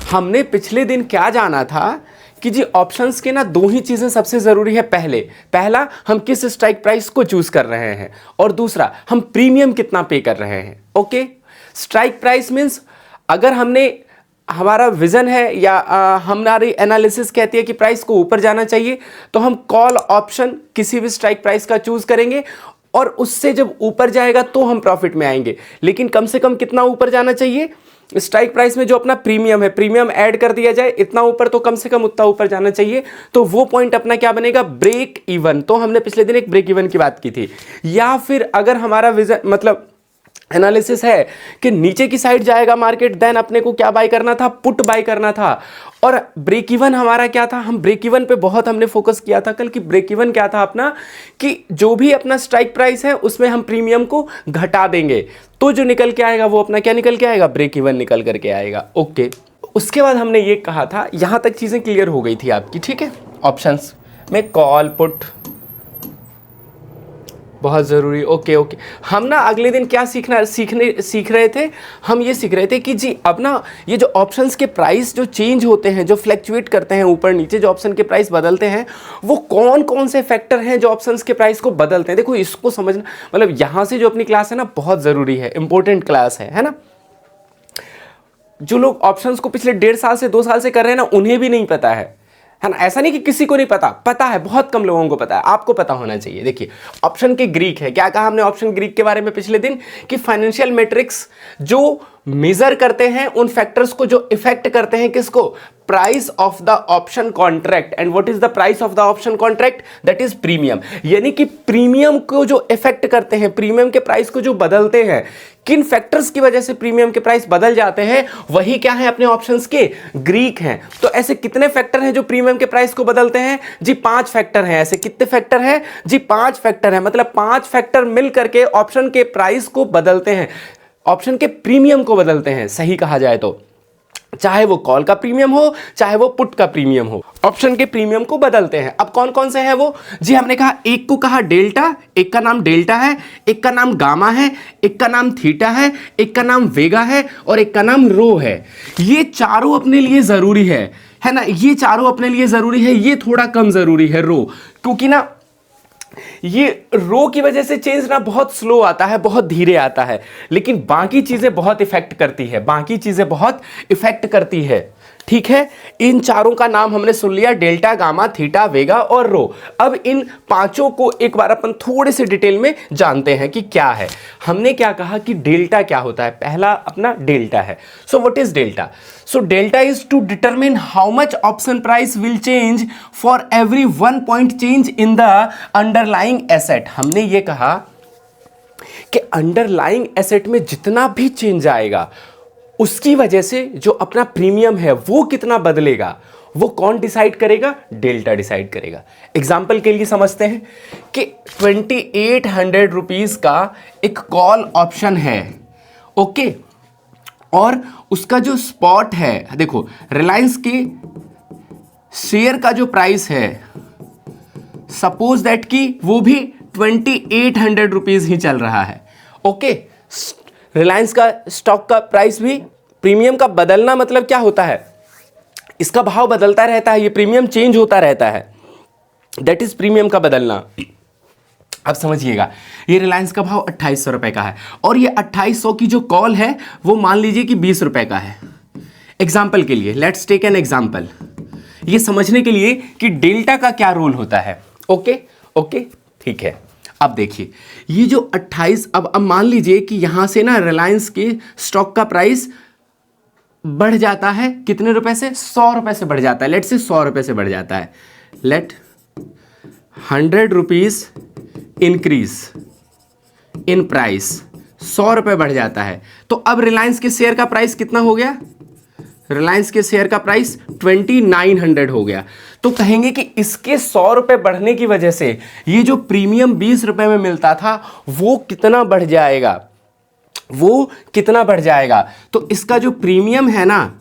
हमने पिछले दिन क्या जाना था कि जी ऑप्शंस के ना दो ही चीज़ें सबसे ज़रूरी है। पहला हम किस स्ट्राइक प्राइस को चूज़ कर रहे हैं, और दूसरा हम प्रीमियम कितना पे कर रहे हैं। ओके, स्ट्राइक प्राइस मीन्स अगर हमारा विजन है या हमारी एनालिसिस कहती है कि प्राइस को ऊपर जाना चाहिए, तो हम कॉल ऑप्शन किसी भी स्ट्राइक प्राइस का चूज़ करेंगे और उससे जब ऊपर जाएगा तो हम प्रॉफिट में आएंगे। लेकिन कम से कम कितना ऊपर जाना चाहिए? स्ट्राइक प्राइस में जो अपना प्रीमियम है, प्रीमियम ऐड कर दिया जाए इतना ऊपर, तो कम से कम उतना ऊपर जाना चाहिए। तो वो पॉइंट अपना क्या बनेगा? Break even. तो हमने पिछले दिन एक ब्रेक इवन की बात की थी। या फिर अगर हमारा विजन मतलब एनालिसिस है कि नीचे की साइड जाएगा मार्केट, देन अपने को क्या बाय करना था? पुट बाय करना था। और ब्रेक इवन हमारा क्या था? हम ब्रेक इवन पे बहुत हमने फोकस किया था कल, कि ब्रेक इवन क्या था अपना, कि जो भी अपना स्ट्राइक प्राइस है उसमें हम प्रीमियम को घटा देंगे, तो जो निकल के आएगा वो अपना क्या निकल के आएगा? ब्रेक इवन निकल करके आएगा। ओके, उसके बाद हमने ये कहा था, यहां तक चीजें क्लियर हो गई थी आपकी, ठीक है। ऑप्शंस में कॉल पुट बहुत ज़रूरी। ओके, हम ना अगले दिन क्या सीख रहे थे? हम ये सीख रहे थे कि जी अब ना ये जो ऑप्शंस के प्राइस जो चेंज होते हैं, जो फ्लैक्चुएट करते हैं ऊपर नीचे, जो ऑप्शन के प्राइस बदलते हैं, वो कौन कौन से फैक्टर हैं जो ऑप्शंस के प्राइस को बदलते हैं। देखो, इसको समझना मतलब यहाँ से जो अपनी क्लास है ना बहुत ज़रूरी है, इंपॉर्टेंट क्लास है ना। जो लोग ऑप्शंस को पिछले 1.5 साल से 2 साल से कर रहे हैं ना, उन्हें भी नहीं पता है ना। ऐसा नहीं कि किसी को नहीं पता है, बहुत कम लोगों को पता है। आपको पता होना चाहिए। देखिए, ऑप्शन के ग्रीक है, क्या कहा हमने ऑप्शन ग्रीक के बारे में पिछले दिन? कि फाइनेंशियल मैट्रिक्स जो मेजर करते हैं उन फैक्टर्स को जो इफेक्ट करते हैं किसको? Price of the option contract. And what is the price of the option contract? That is premium. यानी कि प्रीमियम को जो इफेक्ट करते हैं, प्रीमियम के प्राइस को जो बदलते हैं, किन फैक्टर्स की वजह से प्रीमियम के प्राइस बदल जाते हैं, वही क्या है? अपने ऑप्शंस के ग्रीक हैं। तो ऐसे कितने फैक्टर हैं जो प्रीमियम के प्राइस को बदलते हैं? जी 5 फैक्टर हैं। ऐसे कितने फैक्टर हैं? जी 5 फैक्टर हैं। मतलब 5 फैक्टर मिल करके ऑप्शन के प्राइस को बदलते हैं, ऑप्शन के प्रीमियम को बदलते हैं, सही कहा जाए तो। चाहे वो कॉल का प्रीमियम हो, चाहे वो पुट का प्रीमियम हो, ऑप्शन के प्रीमियम को बदलते हैं। अब कौन कौन से हैं वो? जी हमने कहा, एक को कहा डेल्टा, एक का नाम डेल्टा है, एक का नाम गामा है, एक का नाम थीटा है, एक का नाम वेगा है, और एक का नाम रो है। ये चारों अपने लिए जरूरी है ना। ये चारों अपने लिए जरूरी है। ये थोड़ा कम जरूरी है रो, क्योंकि ना ये रो की वजह से चेंज ना बहुत स्लो आता है, बहुत धीरे आता है, लेकिन बाकी चीजें बहुत इफेक्ट करती है, बाकी चीजें बहुत इफेक्ट करती है। ठीक है, इन चारों का नाम हमने सुन लिया, डेल्टा, गामा, थीटा, वेगा और रो। अब इन पांचों को एक बार अपन थोड़े से डिटेल में जानते हैं कि क्या है। हमने क्या कहा कि डेल्टा क्या होता है? पहला अपना डेल्टा है। So what is delta? So delta is to determine how much option price will change for every 1 point change in the underlying asset. हमने ये कहा कि अंडरलाइंग एसेट में जितना भी चेंज आएगा उसकी वजह से जो अपना प्रीमियम है वो कितना बदलेगा, वो कौन डिसाइड करेगा? डेल्टा डिसाइड करेगा। एग्जाम्पल के लिए समझते हैं कि 2800 रुपीज का एक कॉल ऑप्शन है, ओके, और उसका जो स्पॉट है, देखो रिलायंस के शेयर का जो प्राइस है, सपोज दैट कि वो भी 2800 रुपीज ही चल रहा है। ओके, रिलायंस का स्टॉक का प्राइस भी, प्रीमियम का बदलना मतलब क्या होता है? इसका भाव बदलता रहता है, ये प्रीमियम चेंज होता रहता है, दैट इज प्रीमियम का बदलना। अब समझिएगा, ये रिलायंस का भाव 2800 रुपए का है और ये 2800 की जो कॉल है वो मान लीजिए कि 20 रुपए का है। एग्जाम्पल के लिए, लेट्स टेक एन एग्जाम्पल, ये समझने के लिए कि डेल्टा का क्या रोल होता है। ओके, ठीक है। अब देखिए, ये जो 28, अब मान लीजिए कि यहां से ना रिलायंस के स्टॉक का प्राइस बढ़ जाता है, कितने रुपए से? 100 रुपए से बढ़ जाता है। लेट से 100 रुपए से बढ़ जाता है। Let 100 rupees increase in price, 100 रुपए बढ़ जाता है। तो अब रिलायंस के शेयर का प्राइस कितना हो गया? रिलायंस के शेयर का प्राइस 2900 हो गया। तो कहेंगे कि इसके 100 रुपए बढ़ने की वजह से ये जो प्रीमियम 20 रुपए में मिलता था वो कितना बढ़ जाएगा? वो कितना बढ़ जाएगा? तो इसका जो प्रीमियम है ना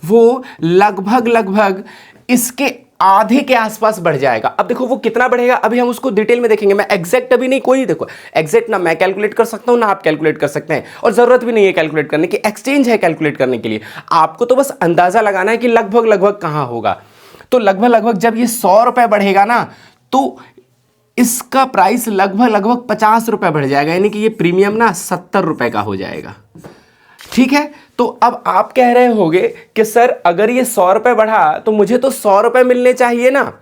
वो लगभग इसके आधे के आसपास बढ़ जाएगा। अब देखो वो कितना बढ़ेगा, अभी हम उसको डिटेल में देखेंगे। मैं एग्जैक्ट अभी नहीं, कोई देखो एग्जैक्ट ना मैं कैलकुलेट कर सकता हूं ना आप कैलकुलेट कर सकते हैं, और जरूरत भी नहीं है कैलकुलेट करने की, एक्सचेंज है कैलकुलेट करने के लिए। आपको तो बस अंदाजा लगाना है कि लगभग लगभग कहां होगा। तो लगभग लगभग जब ये 100 रुपए बढ़ेगा ना, तो इसका प्राइस लगभग लगभग 50 रुपए बढ़ जाएगा, यानी कि ये प्रीमियम ना 70 रुपए का हो जाएगा। ठीक है, तो अब आप कह रहे होगे कि सर अगर ये 100 रुपए बढ़ा तो मुझे तो 100 रुपए मिलने चाहिए ना,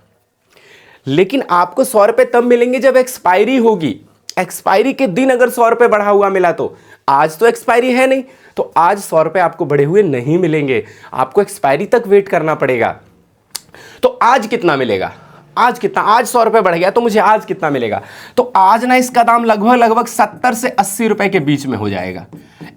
लेकिन आपको 100 रुपए तब मिलेंगे जब एक्सपायरी होगी। एक्सपायरी के दिन अगर 100 रुपए बढ़ा हुआ मिला तो, आज तो एक्सपायरी है नहीं, तो आज 100 रुपए आपको बढ़े हुए नहीं मिलेंगे, आपको एक्सपायरी तक वेट करना पड़ेगा। तो आज कितना मिलेगा, आज कितना, आज 100 रुपए बढ़ गया तो मुझे आज कितना मिलेगा, तो आज ना इसका दाम लगभग लगभग 70 से 80 रुपए के बीच में हो जाएगा।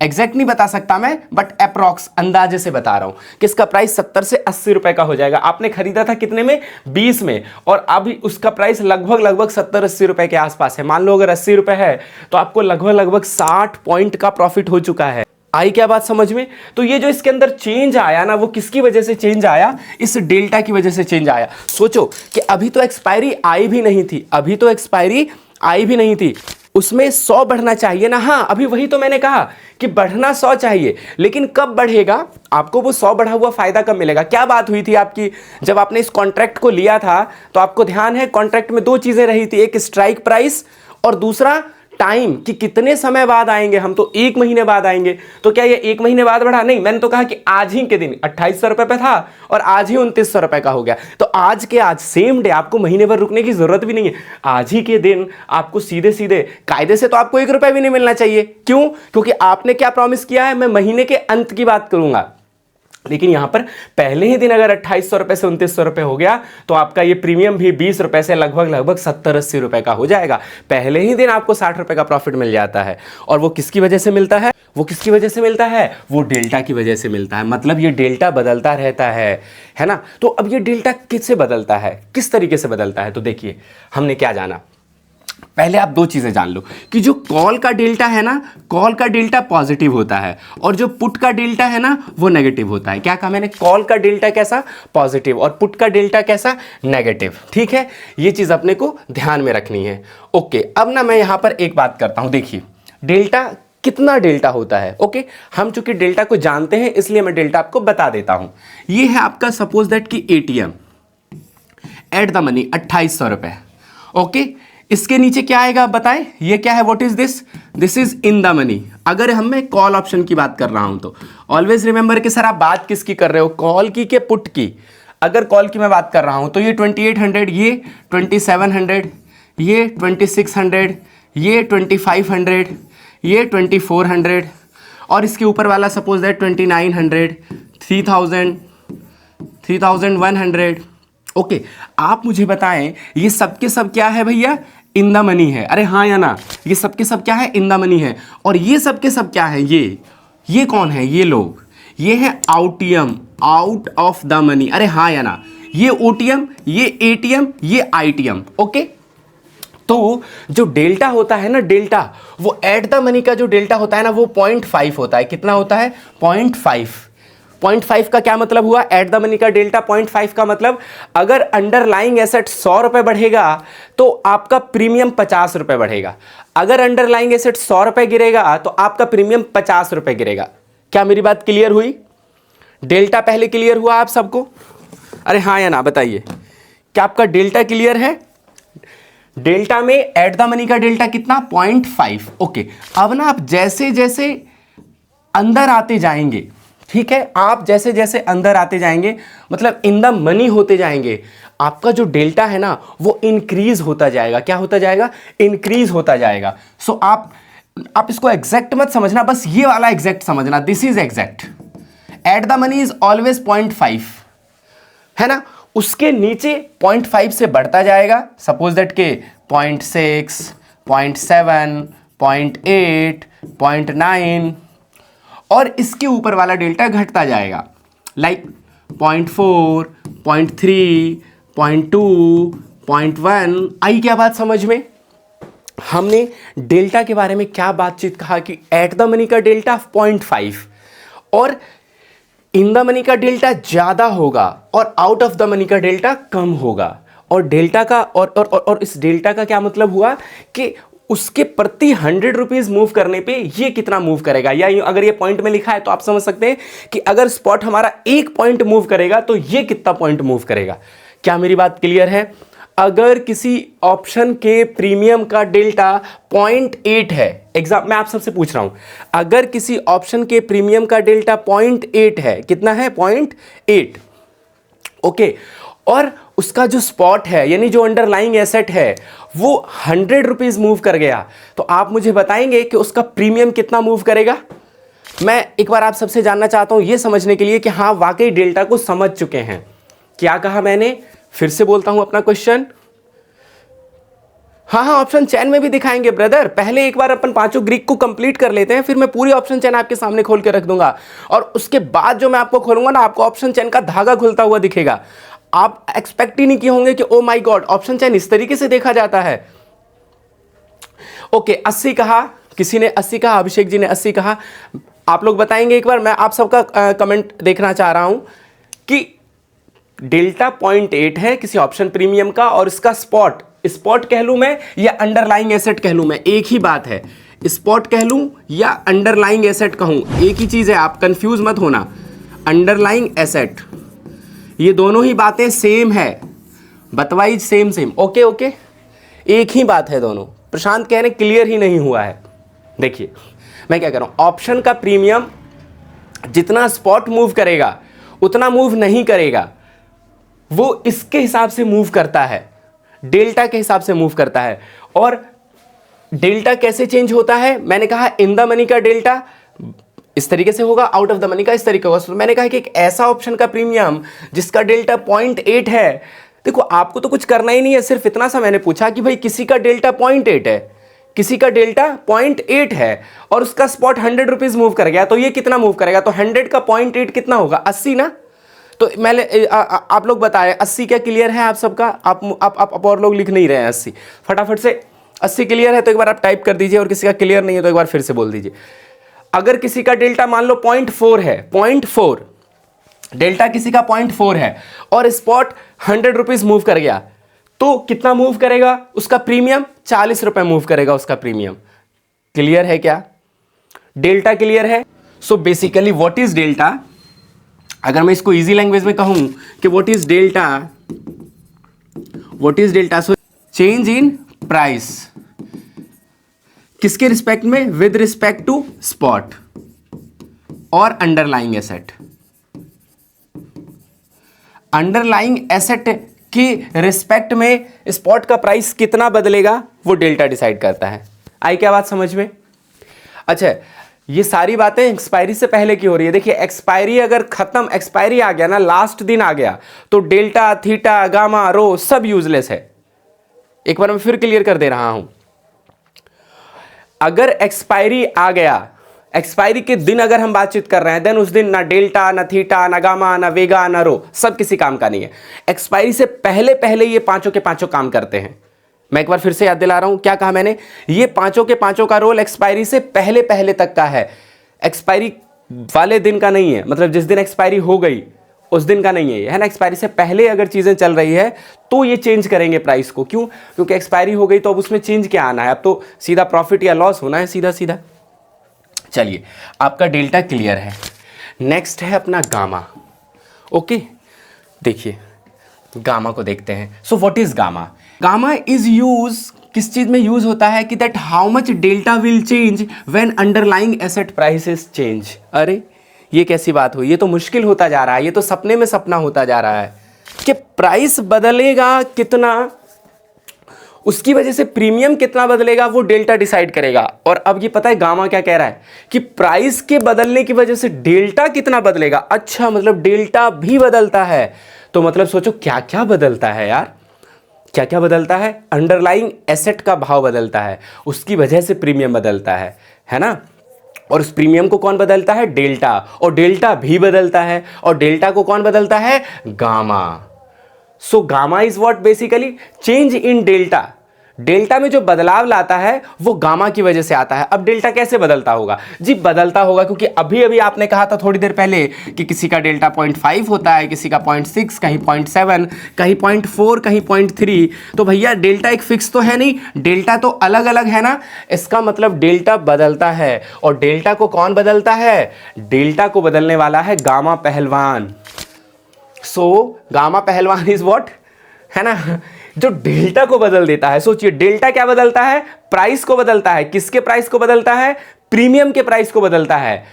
एग्जैक्ट नहीं बता सकता मैं, बट अप्रॉक्स अंदाजे से बता रहा हूं कि इसका प्राइस 70 से 80 रुपए का हो जाएगा। आपने खरीदा था कितने में, 20 में, और अभी उसका प्राइस लगभग लगभग 70-80 रुपए के आसपास है। मान लो अगर 80 रुपए है तो आपको लगभग लगभग 60 पॉइंट का प्रॉफिट हो चुका है। आई क्या बात समझ में? तो ये जो इसके अंदर चेंज आया ना, वो किसकी वजह से चेंज आया, इस डेल्टा की वजह से चेंज आया। सोचो कि अभी तो एक्सपायरी आई भी नहीं थी, अभी तो एक्सपायरी आई भी नहीं थी, उसमें 100 बढ़ना चाहिए ना। हाँ, अभी वही तो मैंने कहा कि बढ़ना 100 चाहिए, लेकिन कब बढ़ेगा, आपको वो 100 बढ़ा हुआ फायदा कब मिलेगा। क्या बात हुई थी आपकी जब आपने इस कॉन्ट्रैक्ट को लिया था, तो आपको ध्यान है कॉन्ट्रैक्ट में 2 चीजें रही थी, एक स्ट्राइक प्राइस और दूसरा टाइम, कि कितने समय बाद आएंगे हम, तो 1 महीने बाद आएंगे। तो क्या ये 1 महीने बाद बढ़ा? नहीं, मैंने तो कहा कि आज ही के दिन 2800 रुपए पे था और आज ही 2900 रुपए का हो गया। तो आज के आज सेम डे, आपको महीने भर रुकने की जरूरत भी नहीं है, आज ही के दिन आपको सीधे सीधे, कायदे से तो आपको 1 रुपए भी नहीं मिलना चाहिए। क्यों? क्योंकि आपने क्या प्रॉमिस किया है, मैं महीने के अंत की बात करूंगा। लेकिन यहां पर पहले ही दिन अगर 2800 रुपए से 2900 रुपए हो गया, तो आपका ये प्रीमियम भी 20 रुपए से लगभग लगभग 70-80 रुपए का हो जाएगा। पहले ही दिन आपको 60 रुपए का प्रॉफिट मिल जाता है। और वो किसकी वजह से मिलता है, वो किसकी वजह से मिलता है, वो डेल्टा की वजह से मिलता है। मतलब ये डेल्टा बदलता रहता है ना। तो अब ये डेल्टा किससे बदलता है, किस तरीके से बदलता है, तो देखिए हमने क्या जाना। पहले आप 2 चीजें जान लो कि जो कॉल का डेल्टा है ना, कॉल का डेल्टा पॉजिटिव होता है और जो पुट का डेल्टा है ना वो नेगेटिव होता है। क्या कहा मैंने, कॉल का डेल्टा कैसा, पॉजिटिव, और पुट का डेल्टा कैसा, नेगेटिव। ठीक है, ये चीज अपने को ध्यान में रखनी है। ओके, अब ना मैं यहां पर एक बात करता हूं, देखिए डेल्टा, कितना डेल्टा होता है। ओके, हम चूंकि डेल्टा को जानते हैं इसलिए मैं डेल्टा आपको बता देता हूं। ये है आपका सपोज दैट कि एटीएम एट द मनी 2800 रुपए। ओके, इसके नीचे क्या आएगा बताएं, ये क्या है, what is this, this is in the money. अगर हम मैं कॉल ऑप्शन की बात कर रहा हूं तो ऑलवेज रिमेंबर कि सर आप बात किसकी कर रहे हो, कॉल की के पुट की। अगर कॉल की मैं बात कर रहा हूं तो ये 2800, ये 2700, ये 2600, ये 2500, ये 2400, और इसके ऊपर वाला सपोज दैट 2900, 3000, 3100। ओके, आप मुझे बताएं ये सब के सब क्या है भैया, इन द मनी है। अरे हाँ या ना, ये सब के सब क्या है, इन द मनी है। और ये सब के सब क्या है, ये कौन है, ये लोग, ये है आउटीएम, आउट ऑफ द मनी। अरे हाँ या ना, ये ओटीएम, ये एटीएम, ये आईटीएम। ओके, तो जो डेल्टा होता है ना, डेल्टा, वो एट द मनी का जो डेल्टा होता है ना, वो 0.5 होता है। कितना होता है, 0.5। 0.5 का क्या मतलब हुआ, एट द मनी का डेल्टा 0.5 का मतलब अगर अंडरलाइंग एसेट 100 रुपए बढ़ेगा तो आपका प्रीमियम 50 रुपए बढ़ेगा। अगर अंडरलाइंग एसेट 100 रुपए गिरेगा तो आपका प्रीमियम 50 रुपए गिरेगा। क्या मेरी बात क्लियर हुई? डेल्टा पहले क्लियर हुआ आप सबको? अरे हाँ या ना बताइए, क्या आपका डेल्टा क्लियर है? डेल्टा में एट द मनी का डेल्टा कितना, 0.5। ओके, अब ना आप जैसे जैसे अंदर आते जाएंगे, ठीक है, आप जैसे जैसे अंदर आते जाएंगे, मतलब इन द मनी होते जाएंगे, आपका जो डेल्टा है ना वो इंक्रीज होता जाएगा। क्या होता जाएगा, इंक्रीज होता जाएगा। सो आप इसको एग्जैक्ट मत समझना, बस ये वाला एग्जैक्ट समझना, this is exact. At the money is always 0.5, है ना। उसके नीचे 0.5 से बढ़ता जाएगा, सपोज दैट के 0.6, 0.7, 0.8, 0.9, और इसके ऊपर वाला डेल्टा घटता जाएगा, लाइक 0.4, 0.3, 0.2, 0.1। आई क्या बात समझ में? हमने डेल्टा के बारे में क्या बातचीत कहा कि एट द मनी का डेल्टा 0.5 और इन द मनी का डेल्टा ज्यादा होगा और आउट ऑफ द मनी का डेल्टा कम होगा। और डेल्टा का और इस डेल्टा का क्या मतलब हुआ कि उसके प्रति 100 रुपीज मूव करने पे ये कितना मूव करेगा, या अगर ये पॉइंट में लिखा है तो आप समझ सकते हैं कि अगर स्पॉट हमारा 1 पॉइंट मूव करेगा तो ये कितना पॉइंट मूव करेगा। क्या मेरी बात क्लियर है? अगर किसी ऑप्शन के प्रीमियम का डेल्टा 0.8 है, मैं आप सबसे पूछ रहा हूं, अगर किसी ऑप्शन के प्रीमियम का डेल्टा 0.8 है, कितना है? 0.8, ओके, और उसका जो स्पॉट है यानी जो अंडरलाइंग एसेट है वो 100 रुपीज मूव कर गया, तो आप मुझे बताएंगे कि उसका प्रीमियम कितना मूव करेगा? मैं एक बार आप सबसे जानना चाहता हूं यह समझने के लिए कि हाँ वाकई डेल्टा को समझ चुके हैं। क्या कहा मैंने? फिर से बोलता हूं अपना क्वेश्चन। हाँ, ऑप्शन चैन में भी दिखाएंगे ब्रदर, पहले एक बार अपन पांचों ग्रीक को कंप्लीट कर लेते हैं, फिर मैं पूरी ऑप्शन चैन आपके सामने खोल के रख दूंगा, और उसके बाद जो मैं आपको खोलूंगा ना, आपको ऑप्शन चैन का धागा खुलता हुआ दिखेगा। आप एक्सपेक्ट ही नहीं किए होंगे कि ओ माय गॉड, ऑप्शन चैन इस तरीके से देखा जाता है। ओके, 80 कहा, किसी ने 80 कहा, अभिषेक जी ने 80 कहा। आप लोग बताएंगे एक बार, मैं आप सबका कमेंट देखना चाह रहा हूं कि डेल्टा 0.8 है किसी ऑप्शन प्रीमियम का, और इसका स्पॉट कह लूं मैं या अंडरलाइंग एसेट कह लूं मैं, एक ही बात है। स्पॉट कह लूं या अंडरलाइंग एसेट कहूं, एक ही चीज है, आप कंफ्यूज मत होना। अंडरलाइंग एसेट, ये दोनों ही बातें सेम है, बतवाई सेम। ओके, एक ही बात है दोनों। प्रशांत कह रहे क्लियर ही नहीं हुआ है। देखिए मैं क्या कह रहा हूं, ऑप्शन का प्रीमियम जितना स्पॉट मूव करेगा उतना मूव नहीं करेगा, वो इसके हिसाब से मूव करता है, डेल्टा के हिसाब से मूव करता है। और डेल्टा कैसे चेंज होता है? मैंने कहा इन द मनी का डेल्टा इस तरीके से होगा, आउट ऑफ द मनी का इस तरीके होगा। तो मैंने कहा कि एक ऐसा ऑप्शन का प्रीमियम जिसका डेल्टा 0.8 है, देखो आपको तो कुछ करना ही नहीं है, सिर्फ इतना सा मैंने पूछा कि भाई किसी का डेल्टा 0.8 है, किसी का डेल्टा 0.8 है और उसका स्पॉट 100 रुपीज मूव कर गया, तो ये कितना मूव करेगा? तो 100 का 0.8 कितना होगा? 80 ना। तो मैंने आप लोग बताए 80 क्या क्लियर है आप सबका? आप और लोग लिख नहीं रहे हैं 80, फटाफट से 80 क्लियर है तो एक बार आप टाइप कर दीजिए, और किसी का क्लियर नहीं है तो एक बार फिर से बोल दीजिए। अगर किसी का डेल्टा मान लो 0.4 है, 0.4 डेल्टा किसी का 0.4 है और स्पॉट 100 रुपीज मूव कर गया, तो कितना मूव करेगा उसका प्रीमियम? 40 रुपए मूव करेगा उसका प्रीमियम। क्लियर है क्या? डेल्टा क्लियर है? So basically what is delta, अगर मैं इसको इजी लैंग्वेज में कहूं कि what is delta, so change in price, किसके रिस्पेक्ट में? विद रिस्पेक्ट टू स्पॉट और अंडरलाइंग एसेट। अंडरलाइंग एसेट के रिस्पेक्ट में स्पॉट का प्राइस कितना बदलेगा वो डेल्टा डिसाइड करता है। आई क्या बात समझ में? अच्छा, ये सारी बातें एक्सपायरी से पहले की हो रही है। देखिए एक्सपायरी अगर खत्म, एक्सपायरी आ गया ना, लास्ट दिन आ गया, तो डेल्टा, थीटा, गामा, रो सब यूजलेस है। एक बार मैं फिर क्लियर कर दे रहा हूं, अगर एक्सपायरी आ गया, एक्सपायरी के दिन अगर हम बातचीत कर रहे हैं, देन उस दिन ना डेल्टा, ना थीटा, ना गामा, ना वेगा, ना रो, सब किसी काम का नहीं है। एक्सपायरी से पहले पहले ये पांचों के पांचों काम करते हैं। मैं एक बार फिर से याद दिला रहा हूं, क्या कहा मैंने? ये पांचों के पांचों का रोल एक्सपायरी से पहले पहले तक का है, एक्सपायरी वाले दिन का नहीं है। मतलब जिस दिन एक्सपायरी हो गई उस दिन का नहीं है ना। एक्सपायरी से पहले अगर चीजें चल रही है तो ये चेंज करेंगे प्राइस को। क्यों? क्योंकि एक्सपायरी हो गई तो अब उसमें चेंज क्या आना है? अब तो सीधा प्रॉफिट या लॉस होना है, सीधा सीधा। चलिए, आपका डेल्टा क्लियर है। नेक्स्ट है अपना गामा। ओके, देखिए गामा को देखते हैं। So what is gamma? Gamma is use, किस चीज में यूज होता है कि that how much delta will change when underlying asset prices change. अरे ये कैसी बात हुई? ये तो मुश्किल होता जा रहा है, ये तो सपने में सपना होता जा रहा है कि प्राइस बदलेगा कितना, उसकी वजह से प्रीमियम कितना बदलेगा वो डेल्टा डिसाइड करेगा। और अब ये पता है गामा क्या कह रहा है कि प्राइस के बदलने की वजह से डेल्टा कितना बदलेगा। अच्छा, मतलब डेल्टा भी बदलता है। तो मतलब सोचो क्या क्या बदलता है यार, क्या क्या बदलता है? अंडरलाइंग एसेट का भाव बदलता है, उसकी वजह से प्रीमियम बदलता है ना। और उस प्रीमियम को कौन बदलता है? डेल्टा। और डेल्टा भी बदलता है, और डेल्टा को कौन बदलता है? Gamma. So gamma is what? Basically change in delta. Delta में जो बदलाव लाता है वो गामा की वजह से आता है। अब डेल्टा कैसे बदलता होगा जी? बदलता होगा क्योंकि अभी अभी आपने कहा था थोड़ी देर पहले कि किसी का डेल्टा 0.5 होता है, किसी का 0.6, कहीं 0.7, कहीं 0.4, कहीं 0.3। तो भैया डेल्टा एक फिक्स तो है नहीं, डेल्टा तो अलग अलग है ना। इसका मतलब डेल्टा बदलता है। और डेल्टा को कौन बदलता है? डेल्टा को बदलने वाला है गामा पहलवान। सो गामा पहलवान इज व्हाट, है ना, जो डेल्टा को बदल देता है। सोचिए डेल्टा क्या बदलता है? प्राइस को बदलता है। किसके प्राइस को बदलता है? प्रीमियम के प्राइस को बदलता है।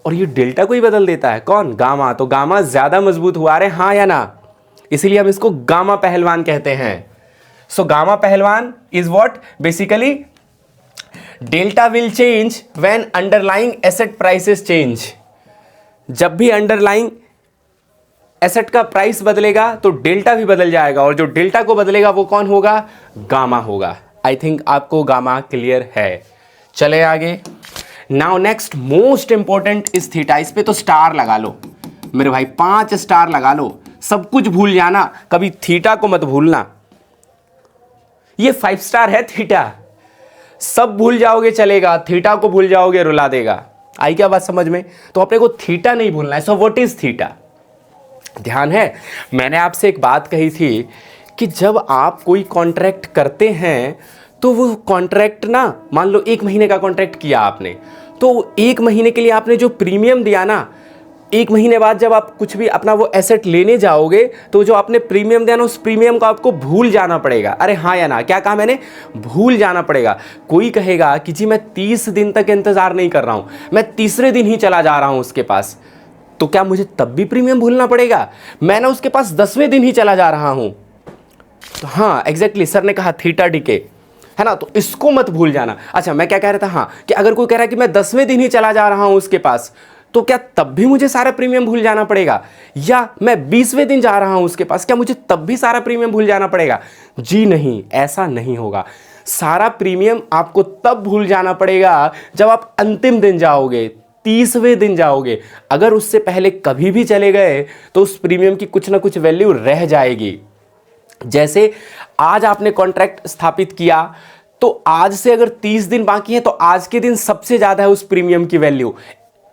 और ये डेल्टा को ही बदल देता है कौन? गामा। तो गामा ज्यादा मजबूत हुआ रे, हाँ या ना? इसीलिए हम इसको गामा पहलवान कहते हैं। सो गामा पहलवान is what? Basically delta will change when underlying asset prices change. जब भी अंडरलाइंग एसेट का प्राइस बदलेगा तो डेल्टा भी बदल जाएगा, और जो डेल्टा को बदलेगा वो कौन होगा? गामा होगा। आई थिंक आपको गामा क्लियर है। चले आगे। Now next most important is theta. इस पे तो स्टार लगा लो मेरे भाई, 5 स्टार लगा लो। सब कुछ भूल जाना, कभी थीटा को मत भूलना। ये 5 स्टार है थीटा। सब भूल जाओगे चलेगा, थीटा को भूल जाओगे रुला देगा। आई क्या बात समझ में? तो अपने को थीटा नहीं भूलना है। So what is theta? ध्यान है, मैंने आपसे एक बात कही थी कि जब आप कोई कॉन्ट्रैक्ट करते हैं तो वो कॉन्ट्रैक्ट ना, मान लो 1 महीने का कॉन्ट्रैक्ट किया आपने, तो 1 महीने के लिए आपने जो प्रीमियम दिया ना, 1 महीने बाद जब आप कुछ भी अपना वो एसेट लेने जाओगे तो जो आपने प्रीमियम दिया ना, उस प्रीमियम को आपको भूल जाना पड़ेगा। अरे हाँ या ना? क्या कहा मैंने? भूल जाना पड़ेगा। कोई कहेगा कि जी मैं 30 दिन तक इंतजार नहीं कर रहा हूं, मैं तीसरे दिन ही चला जा रहा हूं उसके पास, तो क्या मुझे तब भी प्रीमियम भूलना पड़ेगा? मैं ना उसके पास 10वें दिन ही चला जा रहा हूं। तो हाँ एग्जैक्टली, सर ने कहा थीटा डीके, है ना, तो इसको मत भूल जाना। अच्छा मैं क्या कह रहा था, हाँ, कि अगर कोई कह रहा है कि मैं 10वें दिन ही चला जा रहा हूं उसके पास, तो क्या तब भी मुझे सारा प्रीमियम भूल जाना पड़ेगा? या मैं 20वें दिन जा रहा हूं उसके पास, क्या मुझे तब भी सारा प्रीमियम भूल जाना पड़ेगा? जी नहीं, ऐसा नहीं होगा। सारा प्रीमियम आपको तब भूल जाना पड़ेगा जब आप अंतिम दिन जाओगे, 30वें दिन जाओगे। अगर उससे पहले कभी भी चले गए तो उस प्रीमियम की कुछ ना कुछ वैल्यू रह जाएगी। जैसे आज आपने कॉन्ट्रैक्ट स्थापित किया, तो आज से अगर 30 दिन बाकी है तो आज के दिन सबसे ज्यादा है उस प्रीमियम की वैल्यू।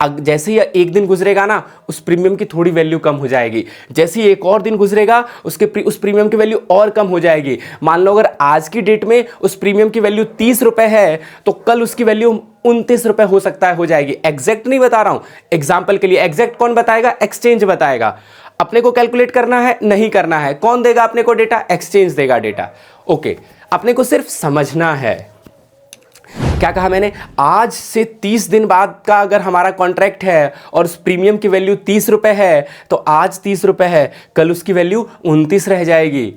जैसे ही 1 दिन गुजरेगा ना, उस प्रीमियम की थोड़ी वैल्यू कम हो जाएगी। जैसे ही 1 और दिन गुजरेगा उस प्रीमियम की वैल्यू और कम हो जाएगी। मान लो अगर आज की डेट में उस प्रीमियम की वैल्यू 30 रुपए है, तो कल उसकी वैल्यू 29 रुपए हो सकता है, हो जाएगी। एग्जैक्ट नहीं बता रहा हूं, एग्जाम्पल के लिए। एग्जैक्ट कौन बताएगा? एक्सचेंज बताएगा। अपने को कैलकुलेट करना है नहीं करना है, कौन देगा अपने को डेटा? एक्सचेंज देगा डेटा। ओके, अपने को सिर्फ समझना है। क्या कहा मैंने? आज से 30 दिन बाद का अगर हमारा कॉन्ट्रैक्ट है और उस प्रीमियम की वैल्यू 30 रुपए है, तो आज 30 रुपए है, कल उसकी वैल्यू 29 रह जाएगी।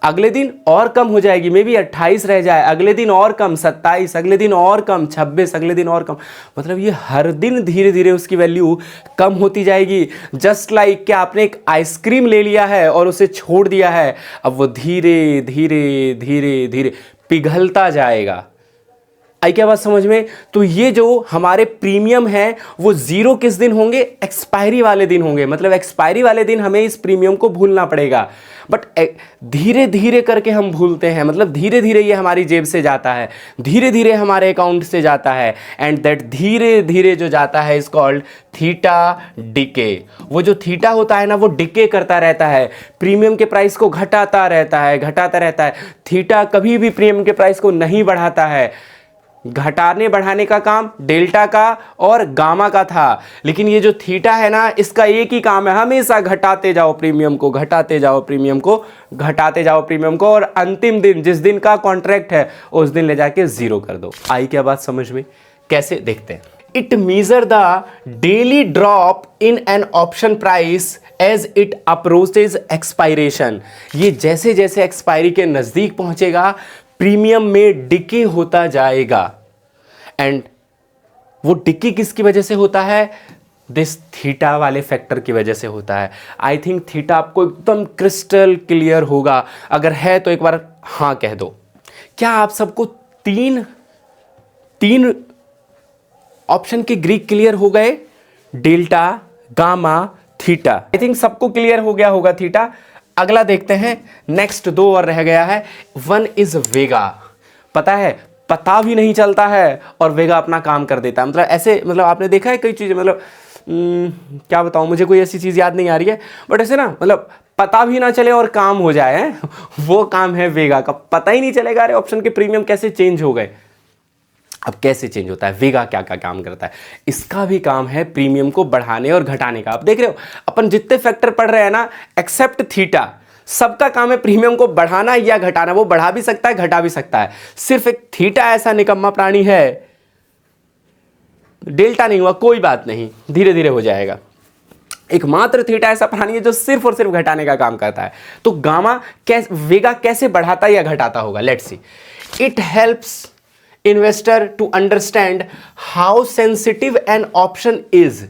अगले दिन और कम हो जाएगी, मे बी 28 रह जाए, अगले दिन और कम 27, अगले दिन और कम 26, अगले दिन और कम। मतलब ये हर दिन धीरे धीरे उसकी वैल्यू कम होती जाएगी। जस्ट लाइक कि आपने एक आइसक्रीम ले लिया है और उसे छोड़ दिया है, अब वो धीरे धीरे धीरे धीरे पिघलता जाएगा। आई क्या बात समझ में? तो ये जो हमारे प्रीमियम है वो 0 किस दिन होंगे? एक्सपायरी वाले दिन होंगे। मतलब एक्सपायरी वाले दिन हमें इस प्रीमियम को भूलना पड़ेगा, बट धीरे धीरे करके हम भूलते हैं। मतलब धीरे धीरे ये हमारी जेब से जाता है, धीरे धीरे हमारे अकाउंट से जाता है, एंड दैट धीरे धीरे जो जाता है इज कॉल्ड थीटा डिके। वो जो थीटा होता है ना, वो डिके करता रहता है, प्रीमियम के प्राइस को घटाता रहता है, घटाता रहता है। थीटा कभी भी प्रीमियम के प्राइस को नहीं बढ़ाता है। घटाने बढ़ाने का काम डेल्टा का और गामा का था, लेकिन ये जो थीटा है ना, इसका एक ही काम है, हमेशा घटाते जाओ प्रीमियम को, घटाते जाओ प्रीमियम को, घटाते जाओ प्रीमियम को, और अंतिम दिन जिस दिन का कॉन्ट्रैक्ट है उस दिन ले जाके 0 कर दो। आई क्या बात समझ में? कैसे देखते हैं। It measure the daily drop in an option price as it approaches expiration. ये जैसे जैसे एक्सपायरी के नजदीक पहुंचेगा प्रीमियम में डिके होता जाएगा। एंड वो डिके किसकी वजह से होता है? दिस थीटा वाले फैक्टर की वजह से होता है। आई थिंक थीटा आपको एकदम क्रिस्टल क्लियर होगा। अगर है तो एक बार हाँ कह दो। क्या आप सबको तीन ऑप्शन के ग्रीक क्लियर हो गए? Delta, gamma, theta. I think सबको क्लियर हो गया होगा थीटा। अगला देखते हैं, नेक्स्ट 2 और रह गया है। 1 इज वेगा। पता है, पता भी नहीं चलता है और वेगा अपना काम कर देता है। मतलब ऐसे, मतलब आपने देखा है कई चीज़ें, मतलब क्या बताऊँ, मुझे कोई ऐसी चीज़ याद नहीं आ रही है, बट ऐसे ना, मतलब पता भी ना चले और काम हो जाए है वो काम है वेगा का। पता ही नहीं चलेगा अरे ऑप्शन के प्रीमियम कैसे चेंज हो गए। अब कैसे चेंज होता है, वेगा क्या क्या काम करता है, इसका भी काम है प्रीमियम को बढ़ाने और घटाने का। अब देख रहे हो अपन जितने फैक्टर पढ़ रहे हैं ना, एक्सेप्ट थीटा, सबका काम है प्रीमियम को बढ़ाना या घटाना। वो बढ़ा भी सकता है, घटा भी सकता है। सिर्फ एक थीटा ऐसा निकम्मा प्राणी है, डेल्टा नहीं हुआ कोई बात नहीं, धीरे धीरे हो जाएगा। एकमात्र थीटा ऐसा प्राणी है जो सिर्फ और सिर्फ घटाने का काम करता है। तो गामा वेगा कैसे बढ़ाता या घटाता होगा, let's see. It helps investor to understand how sensitive an option is.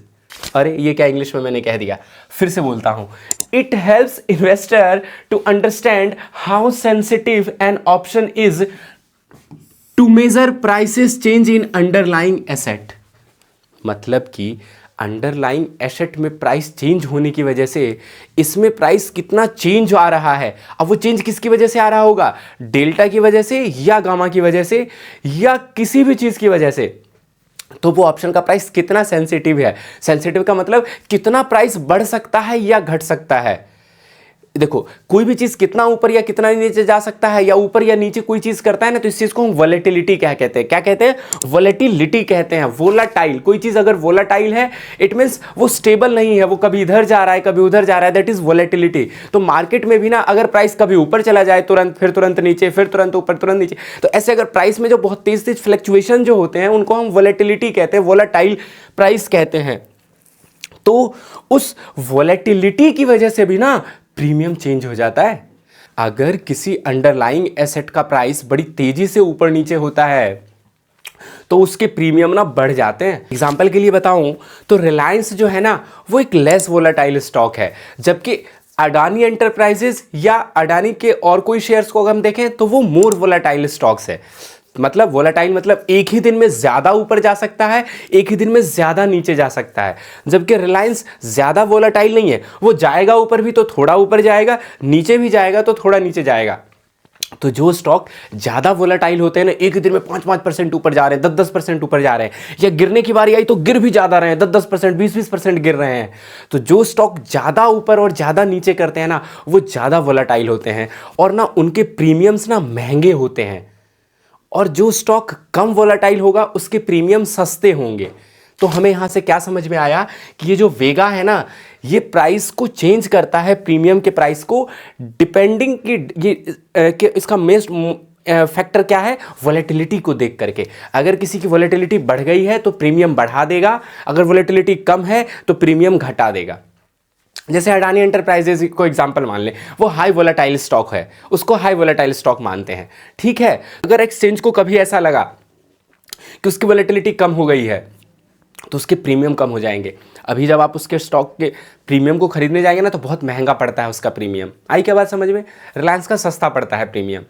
अरे ये क्या इंग्लिश में मैंने कह दिया, फिर से बोलता हूं। It helps investor to understand how sensitive an option is to measure prices change in underlying asset. मतलब कि अंडरलाइंग एसेट में प्राइस चेंज होने की वजह से इसमें प्राइस कितना चेंज आ रहा है। अब वो चेंज किसकी वजह से आ रहा होगा, डेल्टा की वजह से या गामा की वजह से या किसी भी चीज की वजह से। तो वो ऑप्शन का प्राइस कितना सेंसिटिव है। सेंसिटिव का मतलब कितना प्राइस बढ़ सकता है या घट सकता है। देखो कोई भी चीज कितना ऊपर या कितना नीचे जा सकता है, या ऊपर या नीचे कोई चीज करता है ना, तो इस चीज को हम वोलेटिलिटी क्या कहते हैं, क्या कहते हैं, वोलेटिलिटी कहते हैं। वोलाटाइल, कोई चीज अगर वोलाटाइल है इट मींस वो स्टेबल नहीं है, वो कभी इधर जा रहा है कभी उधर जा रहा है, दैट इज वोलेटिलिटी। तो मार्केट में भी ना अगर प्राइस कभी ऊपर चला जाए तुरंत, फिर तुरंत नीचे, फिर तुरंत ऊपर तुरंत नीचे, तो ऐसे अगर प्राइस में जो बहुत तेज तेज फ्लक्चुएशन जो होते हैं उनको हम वोलेटिलिटी कहते हैं, वोलाटाइल प्राइस कहते हैं। तो उस वोलेटिलिटी की वजह से भी ना प्रीमियम चेंज हो जाता है। अगर किसी अंडरलाइंग एसेट का प्राइस बड़ी तेजी से ऊपर नीचे होता है तो उसके प्रीमियम ना बढ़ जाते हैं। एग्जांपल के लिए बताऊं तो रिलायंस जो है ना वो एक लेस वोलेटाइल स्टॉक है, जबकि अडानी एंटरप्राइजेस या अडानी के और कोई शेयर्स को अगर हम देखें तो वो मोर वोलेटाइल स्टॉक्स है। मतलब वोलेटाइल मतलब एक ही दिन में ज्यादा ऊपर जा सकता है, एक ही दिन में ज्यादा नीचे जा सकता है। जबकि रिलायंस ज्यादा वोलेटाइल नहीं है, वो जाएगा ऊपर भी तो थोड़ा ऊपर जाएगा, नीचे भी जाएगा तो थोड़ा नीचे जाएगा। तो जो स्टॉक ज्यादा वोलेटाइल होते हैं ना, एक ही दिन में 5-5% ऊपर जा रहे हैं, 10-10% ऊपर जा रहे हैं, या गिरने की बारी आई तो गिर भी ज्यादा रहे हैं, 10-10%, 20-20% गिर रहे हैं। तो जो स्टॉक ज्यादा ऊपर और ज्यादा नीचे करते हैं ना वो ज्यादा वोलेटाइल होते हैं और ना उनके प्रीमियम्स ना महंगे होते हैं। और जो स्टॉक कम वोलेटाइल होगा उसके प्रीमियम सस्ते होंगे। तो हमें यहां से क्या समझ में आया कि ये जो वेगा है ना ये प्राइस को चेंज करता है, प्रीमियम के प्राइस को, डिपेंडिंग कि इसका मेन फैक्टर क्या है, वोलेटिलिटी को देख करके। अगर किसी की वोलेटिलिटी बढ़ गई है तो प्रीमियम बढ़ा देगा, अगर वोलेटिलिटी कम है तो प्रीमियम घटा देगा। जैसे अडानी एंटरप्राइजेज को एग्जांपल मान लें, वो हाई वोलेटाइल स्टॉक है, उसको हाई वोलेटाइल स्टॉक मानते हैं, ठीक है। अगर एक्सचेंज को कभी ऐसा लगा कि उसकी वोलेटिलिटी कम हो गई है तो उसके प्रीमियम कम हो जाएंगे। अभी जब आप उसके स्टॉक के प्रीमियम को खरीदने जाएंगे ना तो बहुत महंगा पड़ता है उसका प्रीमियम। आई क्या बात समझ में, रिलायंस का सस्ता पड़ता है प्रीमियम।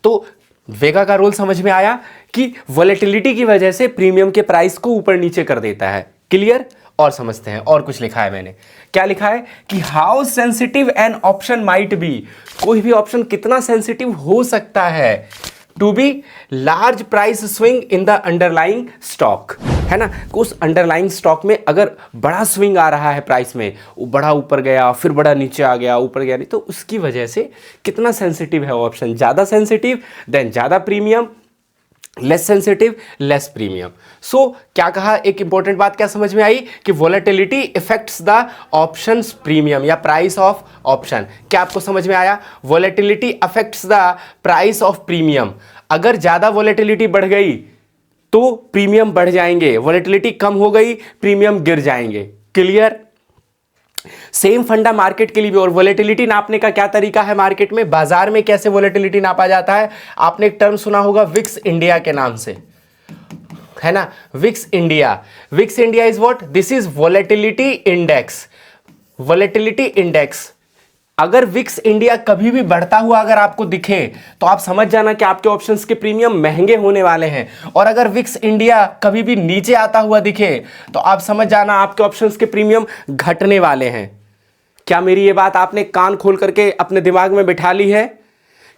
तो वेगा का रोल समझ में आया कि वोलेटिलिटी की वजह से प्रीमियम के प्राइस को ऊपर नीचे कर देता है। क्लियर। और समझते हैं, और कुछ लिखा है मैंने, क्या लिखा है कि how sensitive an option might be, कोई भी ऑप्शन कितना सेंसिटिव हो सकता है to be large price swing in the underlying stock, है ना। उस अंडरलाइंग स्टॉक में अगर बड़ा स्विंग आ रहा है प्राइस में, वो बड़ा ऊपर गया फिर बड़ा नीचे आ गया, ऊपर गया नहीं, तो उसकी वजह से कितना सेंसिटिव है ऑप्शन, ज्यादा सेंसिटिव देन ज्यादा premium, less sensitive less premium. So क्या कहा, एक इंपॉर्टेंट बात क्या समझ में आई कि volatility effects the options premium या प्राइस ऑफ ऑप्शन। क्या आपको समझ में आया, volatility affects the price of premium. अगर ज्यादा वोलेटिलिटी बढ़ गई तो प्रीमियम बढ़ जाएंगे, वोलेटिलिटी कम हो गई प्रीमियम गिर जाएंगे। क्लियर। सेम फंडा मार्केट के लिए भी। और वोलेटिलिटी नापने का क्या तरीका है मार्केट में, बाजार में कैसे वोलेटिलिटी नापा जाता है, आपने एक टर्म सुना होगा विक्स इंडिया के नाम से, है ना। VIX India, VIX India is what, this is volatility index, volatility index. अगर विक्स इंडिया कभी भी बढ़ता हुआ अगर आपको दिखे तो आप समझ जाना कि आपके ऑप्शंस के प्रीमियम महंगे होने वाले हैं, और अगर विक्स इंडिया कभी भी नीचे आता हुआ दिखे तो आप समझ जाना आपके ऑप्शंस के प्रीमियम घटने वाले हैं। क्या मेरी ये बात आपने कान खोल करके अपने दिमाग में बिठा ली है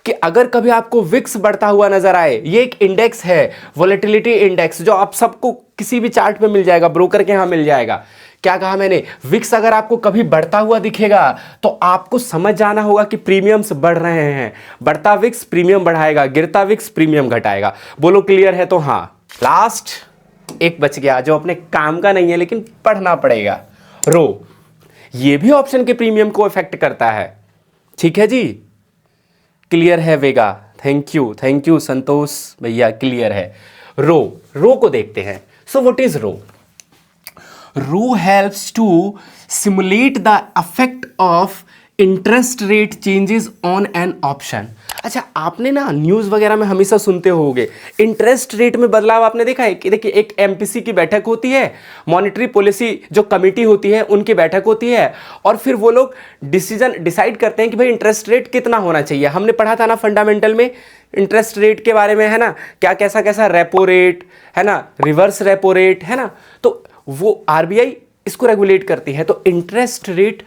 कि अगर कभी आपको विक्स बढ़ता हुआ नजर आए, ये एक इंडेक्स है, वोलेटिलिटी इंडेक्स, जो आप सबको किसी भी चार्ट पे मिल जाएगा, ब्रोकर के यहां मिल जाएगा। क्या कहा मैंने, विक्स अगर आपको कभी बढ़ता हुआ दिखेगा तो आपको समझ जाना होगा कि प्रीमियम्स बढ़ रहे हैं। बढ़ता विक्स प्रीमियम बढ़ाएगा, गिरता विक्स प्रीमियम घटाएगा। बोलो क्लियर है तो हाँ। लास्ट एक बच गया जो अपने काम का नहीं है लेकिन पढ़ना पड़ेगा, रो। ये भी ऑप्शन के प्रीमियम को इफेक्ट करता है। ठीक है जी, क्लियर है वेगा? थैंक यू संतोष भैया, क्लियर है। रो को देखते हैं। So what is rho? Rho helps to simulate the effect of interest rate changes on an option. अच्छा, आपने ना न्यूज़ वगैरह में हमेशा सुनते होंगे इंटरेस्ट रेट में बदलाव। आपने देखा है कि देखिए एक एमपीसी की बैठक होती है, मॉनेटरी पॉलिसी जो कमेटी होती है उनकी बैठक होती है, और फिर वो लोग डिसाइड करते हैं कि भाई इंटरेस्ट रेट कितना होना चाहिए। हमने पढ़ा था ना फंडामेंटल में इंटरेस्ट रेट के बारे में, है ना, क्या कैसा कैसा रेपो रेट है ना, रिवर्स रेपो रेट है ना, तो वो आरबीआई इसको रेगुलेट करती है। तो इंटरेस्ट रेट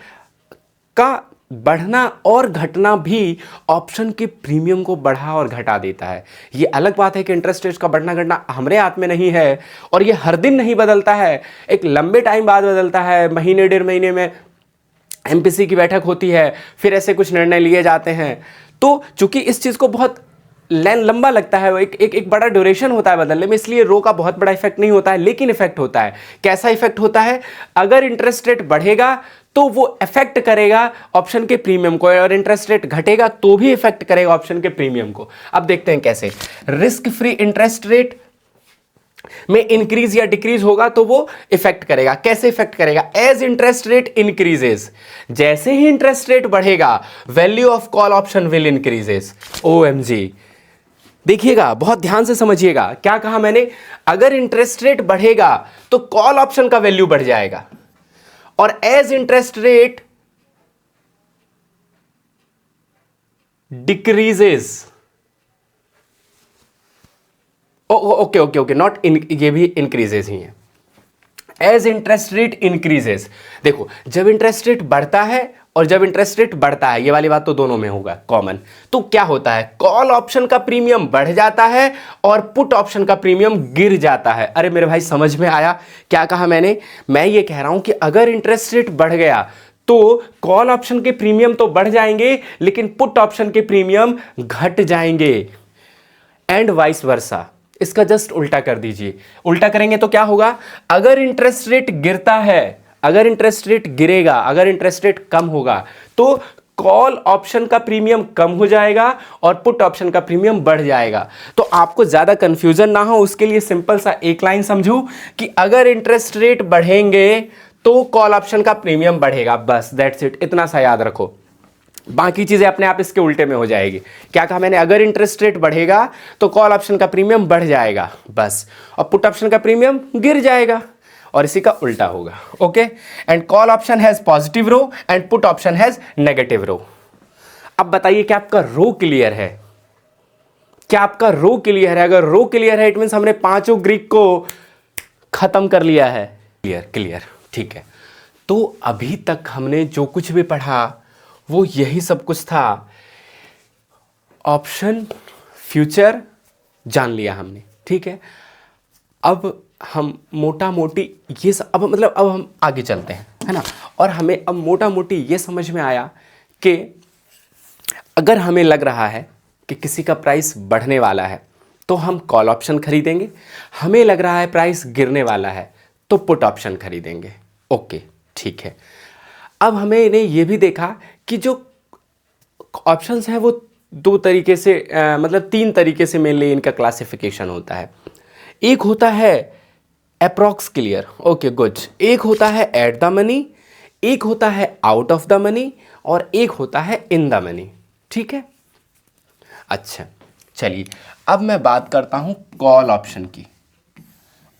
का बढ़ना और घटना भी ऑप्शन के प्रीमियम को बढ़ा और घटा देता है। ये अलग बात है कि इंटरेस्ट रेट का बढ़ना घटना हमारे हाथ में नहीं है, और ये हर दिन नहीं बदलता है, एक लंबे टाइम बाद बदलता है। महीने डेढ़ महीने में एमपीसी की बैठक होती है, फिर ऐसे कुछ निर्णय लिए जाते हैं। तो चूंकि इस चीज़ को बहुत लंबा लगता है, एक बड़ा ड्यूरेशन होता है बदलने में, इसलिए रो का बहुत बड़ा इफेक्ट नहीं होता है, लेकिन इफेक्ट होता है। कैसा इफेक्ट होता है? अगर इंटरेस्ट रेट बढ़ेगा तो वो इफेक्ट करेगा ऑप्शन के प्रीमियम को, और इंटरेस्ट रेट घटेगा तो भी इफेक्ट करेगा ऑप्शन के प्रीमियम को। अब देखते हैं कैसे। रिस्क फ्री इंटरेस्ट रेट में इंक्रीज या डिक्रीज होगा तो वो इफेक्ट करेगा। कैसे इफेक्ट करेगा? एज इंटरेस्ट रेट इंक्रीजेस, जैसे ही इंटरेस्ट रेट बढ़ेगा value of call option will increases. OMG, देखिएगा, बहुत ध्यान से समझिएगा। क्या कहा मैंने? अगर इंटरेस्ट रेट बढ़ेगा तो कॉल ऑप्शन का वैल्यू बढ़ जाएगा, और as interest rate decreases, okay, not in, ये भी इंक्रीजेस ही है। एज इंटरेस्ट रेट इंक्रीजेस, देखो जब इंटरेस्ट रेट बढ़ता है और जब इंटरेस्ट रेट बढ़ता है, ये वाली बात तो दोनों में होगा कॉमन, तो क्या होता है? कॉल ऑप्शन का प्रीमियम बढ़ जाता है और पुट ऑप्शन का प्रीमियम गिर जाता है। अरे मेरे भाई, समझ में आया क्या कहा मैंने? मैं ये कह रहा हूं कि अगर इंटरेस्ट रेट बढ़ गया तो कॉल ऑप्शन के प्रीमियम तो बढ़ जाएंगे, लेकिन पुट ऑप्शन के प्रीमियम घट जाएंगे, एंड वाइस वर्सा। इसका जस्ट उल्टा कर दीजिए। उल्टा करेंगे तो क्या होगा? अगर इंटरेस्ट रेट गिरता है, अगर इंटरेस्ट रेट गिरेगा, अगर इंटरेस्ट रेट कम होगा तो कॉल ऑप्शन का प्रीमियम कम हो जाएगा और पुट ऑप्शन का प्रीमियम बढ़ जाएगा। तो आपको ज्यादा कंफ्यूजन ना हो उसके लिए सिंपल सा एक लाइन समझो कि अगर इंटरेस्ट रेट बढ़ेंगे तो कॉल ऑप्शन का प्रीमियम बढ़ेगा, बस दैट्स इट। इतना सा याद रखो, बाकी चीजें अपने आप इसके उल्टे में हो जाएगी। क्या कहा मैंने? अगर इंटरेस्ट रेट बढ़ेगा तो कॉल ऑप्शन का प्रीमियम बढ़ जाएगा बस, और पुट ऑप्शन का प्रीमियम गिर जाएगा, और इसी का उल्टा होगा। Okay, and call option has positive row and put option has negative row. अब बताइए क्या आपका रो क्लियर है? क्या आपका रो क्लियर है? अगर रो क्लियर है इट मींस हमने पांचों ग्रीक को खत्म कर लिया है। क्लियर, ठीक है। तो अभी तक हमने जो कुछ भी पढ़ा वो यही सब कुछ था। ऑप्शन फ्यूचर जान लिया हमने, ठीक है। अब हम मोटा मोटी ये अब मतलब अब हम आगे चलते हैं, है ना। और हमें अब मोटा मोटी ये समझ में आया कि अगर हमें लग रहा है कि किसी का प्राइस बढ़ने वाला है तो हम कॉल ऑप्शन खरीदेंगे, हमें लग रहा है प्राइस गिरने वाला है तो पुट ऑप्शन खरीदेंगे। ओके, ठीक है। अब हमें ने ये भी देखा कि जो ऑप्शंस हैं वो दो तरीके से मतलब तीन तरीके से मेनली इनका क्लासिफिकेशन होता है। एक होता है अप्रॉक्स क्लियर, ओके गुड। एक होता है एट द मनी, एक होता है आउट ऑफ द मनी, और एक होता है इन द मनी, ठीक है। अच्छा चलिए, अब मैं बात करता हूं कॉल ऑप्शन की,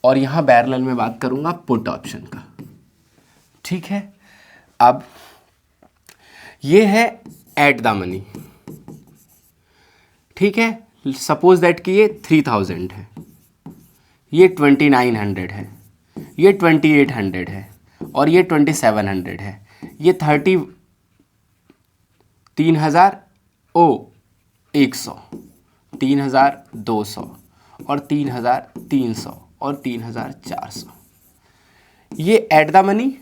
और यहां पैरेलल में बात करूंगा पुट ऑप्शन का, ठीक है। अब ये है एट द मनी, ठीक है। सपोज दैट कि ये 3000 है, ये 2900 है, ये 2800 है, और ये 2700 है, ये 3000 ओ 100, 3,200 और 3,300 और 3,400। ये एट द मनी,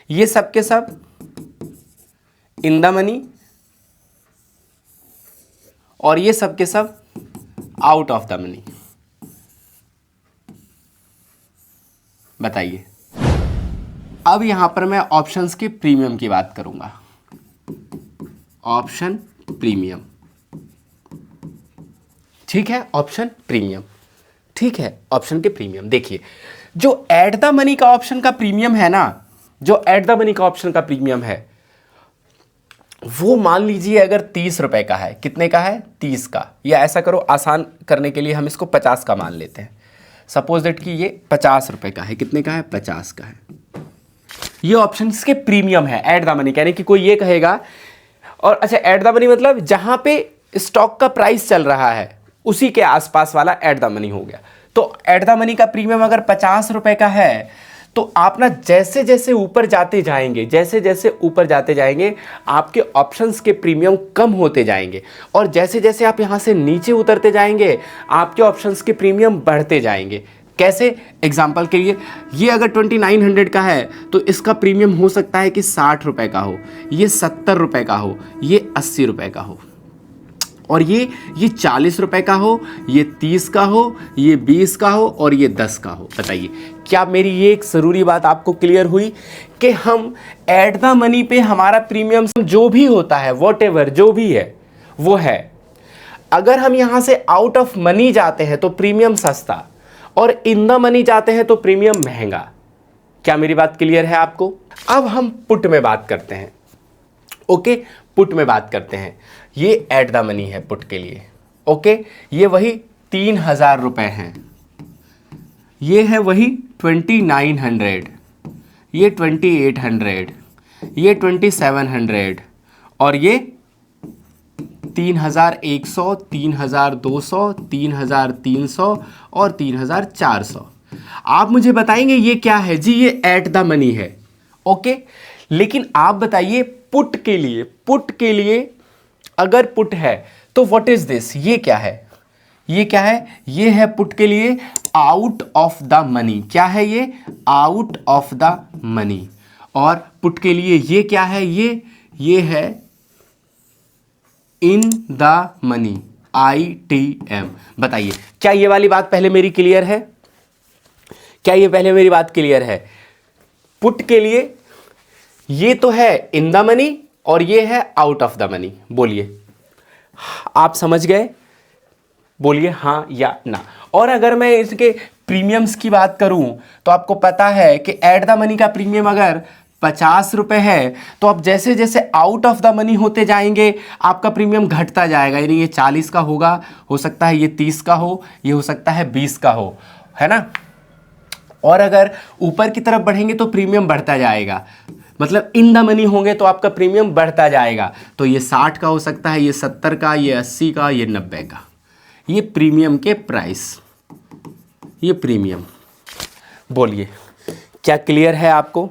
ये सब के सब इन द मनी और ये सब के सब आउट ऑफ द मनी। बताइए, अब यहां पर मैं ऑप्शंस के प्रीमियम की बात करूंगा। ऑप्शन प्रीमियम, ठीक है, ऑप्शन प्रीमियम, ठीक है, ऑप्शन के प्रीमियम। देखिए, जो एट द मनी का ऑप्शन का प्रीमियम है ना, जो एट द मनी का ऑप्शन का प्रीमियम है, वो मान लीजिए अगर 30 रुपए का है, कितने का है, 30 का, या ऐसा करो आसान करने के लिए हम इसको 50 का मान लेते हैं। सपोज दैट कि ये 50 रुपए का है, कितने का है, 50 का है। ये ऑप्शन के प्रीमियम है एट द मनी। यानी कि कोई ये कहेगा, और अच्छा एट द मनी मतलब जहां पे स्टॉक का प्राइस चल रहा है उसी के आसपास वाला एट द मनी हो गया। तो एट द मनी का प्रीमियम अगर 50 रुपए का है, तो आप ना जैसे जैसे ऊपर जाते जाएंगे, जैसे जैसे ऊपर जाते जाएंगे, आपके ऑप्शंस के प्रीमियम कम होते जाएंगे, और जैसे जैसे आप यहां से नीचे उतरते जाएंगे, आपके ऑप्शंस के प्रीमियम बढ़ते जाएंगे। कैसे? एग्जाम्पल के लिए, ये अगर 2900 का है तो इसका प्रीमियम हो सकता है कि 60 रुपए का हो, ये 70 रुपए का हो, ये 80 रुपए का हो, और ये 40 रुपए का हो, ये 30 का हो, ये 20 का हो, और ये 10 का हो। बताइए, क्या मेरी ये एक ज़रूरी बात आपको क्लियर हुई कि हम एट द मनी पे हमारा प्रीमियम जो भी होता है, वॉटएवर जो भी है वो है। अगर हम यहाँ से आउट ऑफ मनी जाते हैं तो प्रीमियम सस्ता, और इन द मनी जाते हैं तो प्रीमियम महंगा। क्या मेरी बात क्लियर है आपको? अब हम पुट में बात करते हैं। ओके, पुट में बात करते हैं। ये एट द मनी है पुट के लिए। ओके, ये वही 3,000 रुपए हैं, ये है वही 2900, ये 2800, ये 2700, और ये 3,100, 3,200, 3,300 और 3,400। आप मुझे बताएंगे ये क्या है जी? ये एट द मनी है। ओके, लेकिन आप बताइए पुट के लिए, पुट के लिए अगर पुट है तो व्हाट इज दिस? ये क्या है? ये क्या है? ये है पुट के लिए आउट ऑफ द मनी। क्या है ये? Out of the money. और पुट के लिए ये क्या है? ये है इन द मनी, ITM। बताइए, क्या ये वाली बात पहले मेरी क्लियर है? क्या ये पहले मेरी बात क्लियर है? पुट के लिए ये तो है इन द मनी और ये है आउट ऑफ द मनी। बोलिए, आप समझ गए? बोलिए हाँ या ना। और अगर मैं इसके प्रीमियम्स की बात करूं तो आपको पता है कि एट द मनी का प्रीमियम अगर 50 रुपए है, तो आप जैसे जैसे आउट ऑफ द मनी होते जाएंगे आपका प्रीमियम घटता जाएगा। यानी ये 40 का होगा, हो सकता है ये 30 का हो, ये हो सकता है 20 का हो, है ना। और अगर ऊपर की तरफ बढ़ेंगे तो प्रीमियम बढ़ता जाएगा, मतलब इन द मनी होंगे तो आपका प्रीमियम बढ़ता जाएगा। तो ये 60 का हो सकता है, ये 70 का, ये 80 का, ये 90 का। ये प्रीमियम के प्राइस, ये प्रीमियम। बोलिए, क्या क्लियर है आपको?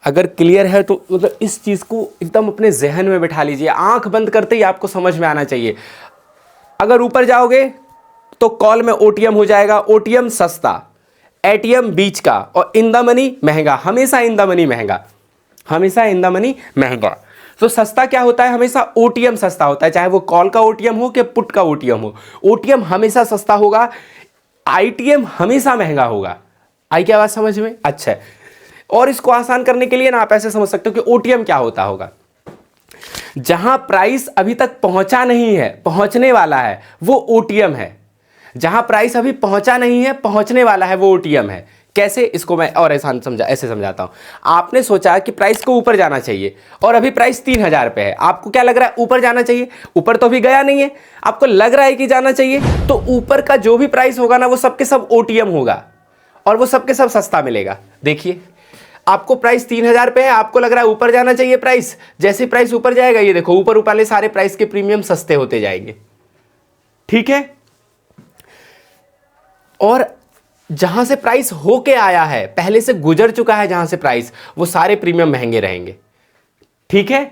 अगर क्लियर है तो मतलब इस चीज़ को एकदम अपने जहन में बिठा लीजिए। आंख बंद करते ही आपको समझ में आना चाहिए। अगर ऊपर जाओगे तो कॉल में OTM हो जाएगा। OTM सस्ता, ATM बीच का, और इन द मनी महंगा। हमेशा इन द मनी महंगा, हमेशा इन द मनी महंगा। तो सस्ता क्या होता है? हमेशा OTM सस्ता होता है, चाहे वो कॉल का OTM हो कि पुट का OTM हो। OTM हमेशा सस्ता होगा, ITM हमेशा महंगा होगा। आई क्या बात समझ में? अच्छा है। और इसको आसान करने के लिए ना आप ऐसे समझ सकते हो कि OTM क्या होता होगा। जहां प्राइस अभी तक पहुंचा नहीं है, पहुंचने वाला है, वो OTM है। जहां प्राइस अभी पहुंचा नहीं है, पहुंचने वाला है, वो OTM है। कैसे? इसको मैं और ऐसे समझाता हूं। आपने सोचा कि प्राइस को ऊपर जाना चाहिए और अभी प्राइस 3,000 पे है। आपको क्या लग रहा है? ऊपर जाना चाहिए। ऊपर तो अभी गया नहीं है, आपको लग रहा है कि जाना चाहिए। तो ऊपर का जो भी प्राइस होगा ना, वो सबके सब OTM होगा और वो सबके सब सस्ता मिलेगा। देखिए, आपको प्राइस 3,000 पे है, आपको लग रहा है ऊपर जाना चाहिए प्राइस। जैसे प्राइस ऊपर जाएगा, ये देखो ऊपर वाले सारे प्राइस के प्रीमियम सस्ते होते जाएंगे। ठीक है। और जहां से प्राइस होके आया है, पहले से गुजर चुका है जहां से प्राइस, वो सारे प्रीमियम महंगे रहेंगे। ठीक है,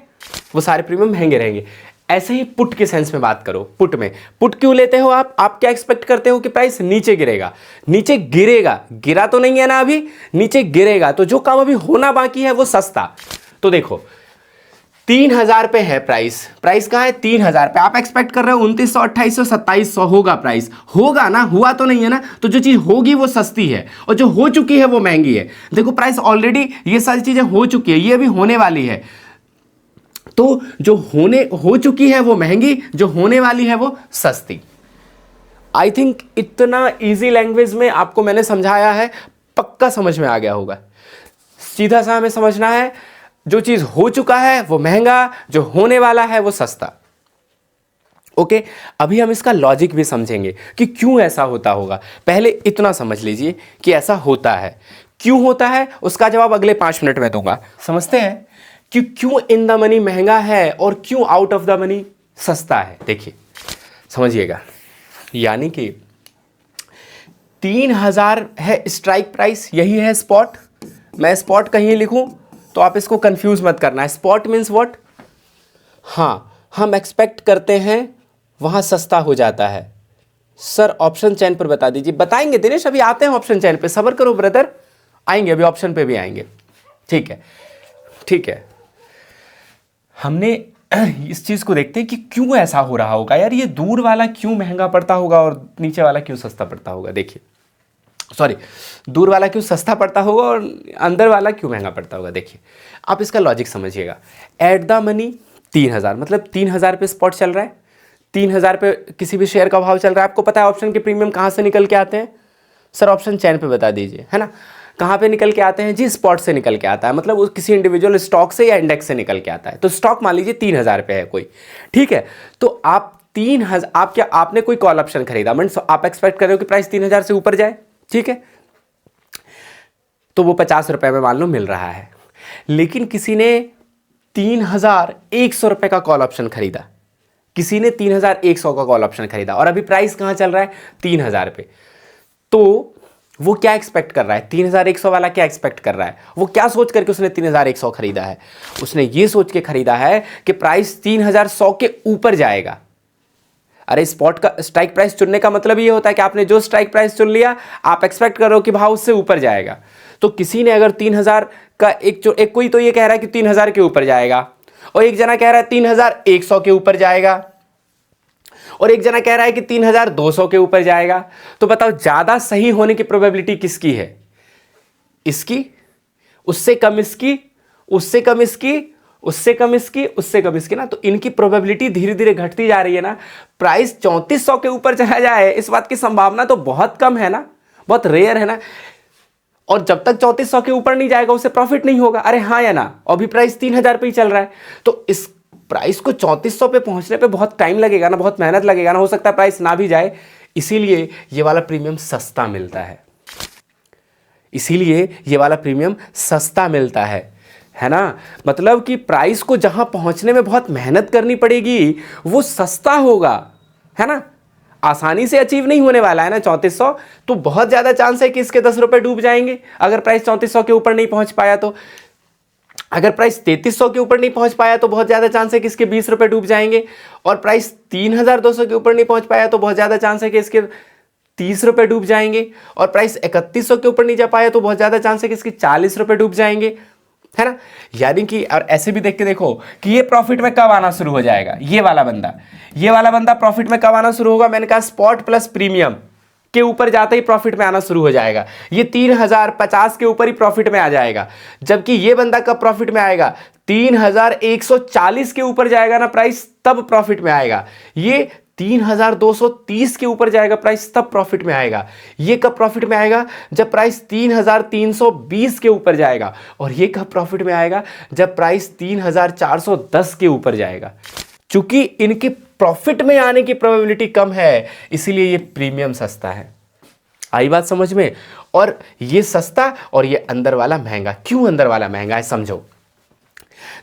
वो सारे प्रीमियम महंगे रहेंगे। ऐसे ही पुट के सेंस में बात करो। पुट में पुट क्यों लेते हो आप क्या एक्सपेक्ट करते हो कि प्राइस नीचे गिरेगा, नीचे गिरेगा, गिरा तो नहीं है ना अभी, नीचे गिरेगा, तो जो काम अभी होना बाकी है वो सस्ता। तो देखो 3000 पे है प्राइस, प्राइस कहाँ है 3000 पे, आप एक्सपेक्ट कर रहे हो 2900, 2800, 2700 होगा प्राइस, होगा ना, हुआ तो नहीं है ना, तो जो चीज होगी वो सस्ती है और जो हो चुकी है वो महंगी है। देखो प्राइस ऑलरेडी ये सारी चीजें हो चुकी है, ये अभी होने वाली है, तो जो हो चुकी है वो महंगी, जो होने वाली है वो सस्ती। आई थिंक इतना इजी लैंग्वेज में आपको मैंने समझाया है, पक्का समझ में आ गया होगा। सीधा सा हमें समझना है, जो चीज हो चुका है वो महंगा, जो होने वाला है वो सस्ता। ओके, अभी हम इसका लॉजिक भी समझेंगे कि क्यों ऐसा होता होगा। पहले इतना समझ लीजिए कि ऐसा होता है, क्यों होता है, उसका जवाब अगले 5 मिनट में दूंगा। समझते हैं कि क्यों इन द मनी महंगा है और क्यों आउट ऑफ द मनी सस्ता है। देखिए समझिएगा, यानी कि 3000 है स्ट्राइक प्राइस, यही है स्पॉट। मैं स्पॉट कहीं लिखूं तो आप इसको कंफ्यूज मत करना है। स्पॉट मीन्स व्हाट, हाँ हम एक्सपेक्ट करते हैं वहां सस्ता हो जाता है। सर ऑप्शन चैन पर बता दीजिए। बताएंगे दिनेश, अभी आते हैं ऑप्शन चैन पे, सब्र करो ब्रदर, आएंगे अभी ऑप्शन पे भी आएंगे। ठीक है ठीक है, हमने इस चीज को देखते हैं कि क्यों ऐसा हो रहा होगा यार, ये दूर वाला क्यों महंगा पड़ता होगा और नीचे वाला क्यों सस्ता पड़ता होगा। देखिए सॉरी, दूर वाला क्यों सस्ता पड़ता होगा और अंदर वाला क्यों महंगा पड़ता होगा। देखिए आप इसका लॉजिक समझिएगा। एट द मनी 3000, मतलब 3000 पे स्पॉट चल रहा है, 3000 पे किसी भी शेयर का भाव चल रहा है। आपको पता है ऑप्शन के प्रीमियम कहाँ से निकल के आते हैं, सर ऑप्शन चैन पे बता दीजिए, है ना। कहाँ पे निकल के आते हैं जी, स्पॉट से निकल के आता है, मतलब वो किसी इंडिविजुअल स्टॉक से या इंडेक्स से निकल के आता है। तो स्टॉक मान लीजिए 3000 पे है कोई, ठीक है, तो आप 3000, आपने कोई कॉल ऑप्शन खरीदा, मीन्स आप एक्सपेक्ट कर रहे हो कि प्राइस 3000 से ऊपर जाए, ठीक है, तो वो 50 रुपए में मान लो मिल रहा है। लेकिन किसी ने 3100 रुपए का कॉल ऑप्शन खरीदा, किसी ने 3100 का कॉल ऑप्शन खरीदा और अभी प्राइस कहां चल रहा है 3000 पे, तो वो क्या एक्सपेक्ट कर रहा है, 3100 वाला क्या एक्सपेक्ट कर रहा है, वो क्या सोच करके उसने 3100 खरीदा है, उसने ये सोच के खरीदा है कि प्राइस 3100 के ऊपर जाएगा। अरे स्पॉट का स्ट्राइक प्राइस चुनने का मतलब ये होता है कि आपने जो स्ट्राइक प्राइस चुन लिया, आप एक्सपेक्ट कर रहे हो कि भाव उससे ऊपर जाएगा। तो किसी ने अगर 3000 का एक कोई तो ये कह रहा है कि 3000 के ऊपर जाएगा, और एक जना कह रहा है 3100 के ऊपर जाएगा, और एक जना कह रहा है कि 3200 के ऊपर जाएगा। तो बताओ ज्यादा सही होने की प्रोबेबिलिटी किसकी है, इसकी, उससे कम इसकी, उससे कम इसकी, उससे कम इसकी, उससे कम इसकी ना। तो इनकी प्रोबेबिलिटी धीरे धीरे घटती जा रही है ना। प्राइस 3400 के ऊपर चला जाए, इस बात की संभावना तो बहुत कम है ना, बहुत रेयर है ना। और जब तक 3400 के ऊपर नहीं जाएगा उसे प्रॉफिट नहीं होगा। अरे हाँ या ना, अभी प्राइस 3000 पे ही चल रहा है, तो इस प्राइस को 3400 पे पहुंचने पे बहुत टाइम लगेगा ना, बहुत मेहनत लगेगा ना, हो सकता है प्राइस ना भी जाए। इसीलिए ये वाला प्रीमियम सस्ता मिलता है, इसीलिए ये वाला प्रीमियम सस्ता मिलता है ना। मतलब कि प्राइस को जहां पहुंचने में बहुत मेहनत करनी पड़ेगी वो सस्ता होगा, है ना, आसानी से अचीव नहीं होने वाला है ना 3400। तो बहुत ज्यादा चांस है कि इसके 10 रुपए डूब जाएंगे अगर प्राइस 3400 के ऊपर नहीं पहुंच पाया तो। अगर प्राइस 3300 के ऊपर नहीं पहुंच पाया तो बहुत ज्यादा चांस है कि इसके 20 रुपए डूब जाएंगे, और प्राइस 3200 के ऊपर नहीं पहुंच पाया तो बहुत ज्यादा चांस है कि इसके 30 रुपए डूब जाएंगे, और प्राइस 3100 के ऊपर नहीं जा पाया तो बहुत ज्यादा चांस है कि इसके 40 रुपए डूब जाएंगे, है ना। यानी कि और ऐसे भी देख के देखो कि ये प्रॉफिट में कब आना शुरू हो जाएगा, ये वाला बंदा प्रॉफिट में कब आना शुरू होगा। मैंने कहा स्पॉट प्लस प्रीमियम के ऊपर जाते ही प्रॉफिट में आना शुरू हो जाएगा। ये 3050 के ऊपर ही प्रॉफिट में आ जाएगा, जबकि ये बंदा कब प्रॉफिट में आएगा, 3140 के ऊपर जाएगा ना प्राइस, तब प्रॉफिट में आएगा। ये 3230 के ऊपर जाएगा प्राइस, तब प्रॉफिट में आएगा। ये कब प्रॉफिट में आएगा, जब प्राइस 3320 के ऊपर जाएगा, और ये कब प्रॉफिट में आएगा, जब प्राइस 3410 के ऊपर जाएगा। चूंकि इनके प्रॉफिट में आने की प्रोबेबिलिटी कम है, इसीलिए ये प्रीमियम सस्ता है। आई बात समझ में। और ये सस्ता और ये अंदर वाला महंगा। क्यों अंदर वाला महंगा है समझो।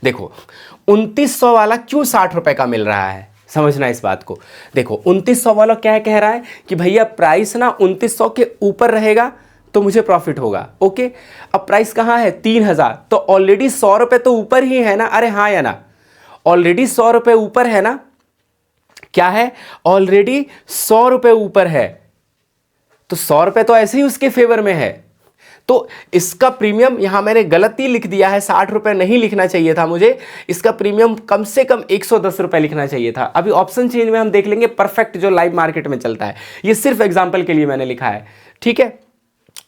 देखो 2900 वाला क्यों 60 रुपए का मिल रहा है, समझना इस बात को। देखो 2900 वाला क्या कह रहा है कि भैया प्राइस ना 2900 के ऊपर रहेगा तो मुझे प्रॉफिट होगा। ओके, अब प्राइस कहाँ है 3000, तो ऑलरेडी 100 रुपए तो ऊपर ही है ना। अरे हाँ या ना, ऑलरेडी 100 रुपए ऊपर है ना, क्या है, ऑलरेडी 100 रुपए ऊपर है, तो 100 रुपए तो ऐसे ही उसके फेवर में है, तो इसका प्रीमियम यहां मैंने गलती लिख दिया है, 60 रुपए नहीं लिखना चाहिए था मुझे, इसका प्रीमियम कम से कम 110 रुपए लिखना चाहिए था। अभी ऑप्शन चेंज में हम देख लेंगे परफेक्ट जो लाइव मार्केट में चलता है, ये सिर्फ एग्जांपल के लिए मैंने लिखा है, ठीक है।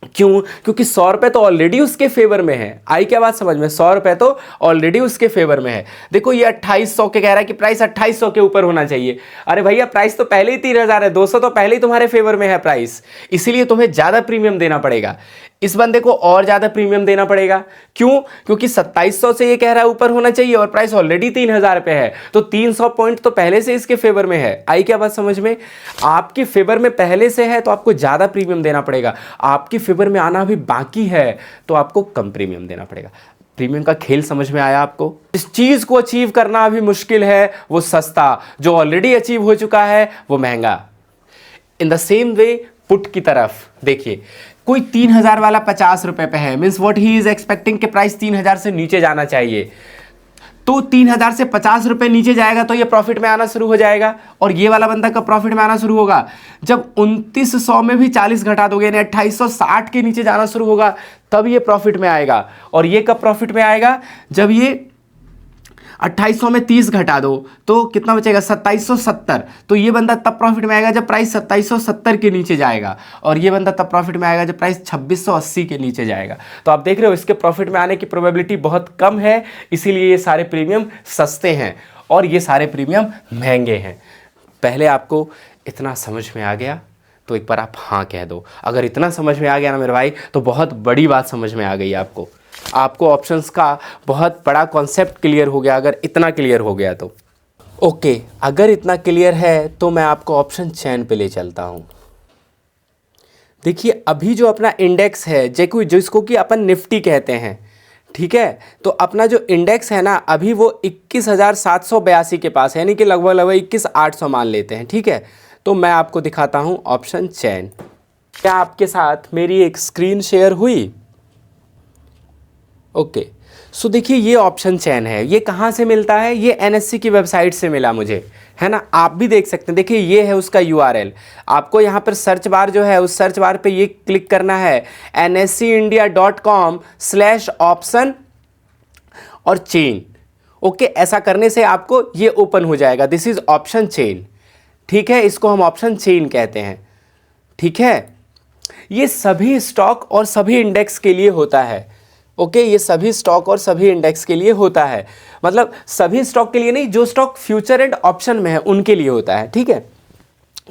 क्यों? क्योंकि 100 रुपए तो ऑलरेडी उसके फेवर में है। आई क्या बात समझ में? 100 रुपए तो ऑलरेडी उसके फेवर में है। देखो ये 2800 के कह रहा है कि प्राइस 2800 के ऊपर होना चाहिए। अरे भैया प्राइस तो पहले ही 3000 है, 200 तो पहले ही तुम्हारे फेवर में है प्राइस, इसीलिए तुम्हें ज्यादा प्रीमियम देना पड़ेगा। इस बंदे को और ज्यादा प्रीमियम देना पड़ेगा। क्यों? क्योंकि 2700 से ये कह रहा है ऊपर होना चाहिए और प्राइस ऑलरेडी 3000 पे है, तो 300 पॉइंट तो पहले से इसके फेवर में है। आई क्या बात समझ में? आपके फेवर में पहले से है तो आपको ज्यादा प्रीमियम देना पड़ेगा, आपके फेवर में आना भी बाकी है तो आपको कम प्रीमियम देना पड़ेगा। प्रीमियम का खेल समझ में आया आपको? इस चीज को अचीव करना अभी मुश्किल है, वो सस्ता, जो ऑलरेडी अचीव हो चुका है वो महंगा। In the same way put की तरफ देखिए, कोई 3000 वाला 50 रुपए पे है, means what he is expecting के प्राइस 3000 से नीचे जाना चाहिए, तो 3000 से 50 रुपए नीचे जाएगा तो ये प्रॉफिट में आना शुरू हो जाएगा। और ये वाला बंदा कब प्रॉफिट में आना शुरू होगा? जब 2900 में भी 40 घटा दोगे, यानी 2860 के नीचे जाना शुरू होगा, तब ये प्रॉफिट में आएगा। और ये कब प्रॉफिट में आएगा? जब ये 2800 में 30 घटा दो तो कितना बचेगा? 2770। तो ये बंदा तब प्रॉफिट में आएगा जब प्राइस 2770 के नीचे जाएगा, और ये बंदा तब प्रॉफिट में आएगा जब प्राइस 2680 के नीचे जाएगा। तो आप देख रहे हो इसके प्रॉफिट में आने की प्रोबेबिलिटी बहुत कम है, इसीलिए ये सारे प्रीमियम सस्ते हैं और ये सारे प्रीमियम महंगे हैं। पहले आपको इतना समझ में आ गया तो एक बार आप हाँ कह दो। अगर इतना समझ में आ गया ना मेरे भाई, तो बहुत बड़ी बात समझ में आ गई आपको ऑप्शंस का बहुत बड़ा कॉन्सेप्ट क्लियर हो गया, अगर इतना क्लियर हो गया तो। ओके, अगर इतना क्लियर है तो मैं आपको ऑप्शन चेन पे ले चलता हूं। देखिए अभी जो अपना इंडेक्स है जिसको कि अपन निफ्टी कहते हैं, ठीक है, तो अपना जो इंडेक्स है ना अभी वो 21,782 के पास है, यानी कि लगभग 21,800 मान लेते हैं, ठीक है। तो मैं आपको दिखाता हूं ऑप्शन चेन। क्या आपके साथ मेरी एक स्क्रीन शेयर हुई? ओके, सो देखिए ये ऑप्शन चेन है। ये कहाँ से मिलता है? ये एनएससी की वेबसाइट से मिला मुझे, है ना। आप भी देख सकते हैं, देखिए ये है उसका यूआरएल। आपको यहाँ पर सर्च बार जो है उस सर्च बार पे ये क्लिक करना है nscindia.com/option और चेन। ओके, ऐसा करने से आपको ये ओपन हो जाएगा। दिस इज ऑप्शन चेन, ठीक है, इसको हम ऑप्शन चेन कहते हैं, ठीक है। ये सभी स्टॉक और सभी इंडेक्स के लिए होता है। ओके, ये सभी स्टॉक और सभी इंडेक्स के लिए होता है, मतलब सभी स्टॉक के लिए नहीं, जो स्टॉक फ्यूचर एंड ऑप्शन में है उनके लिए होता है, ठीक है।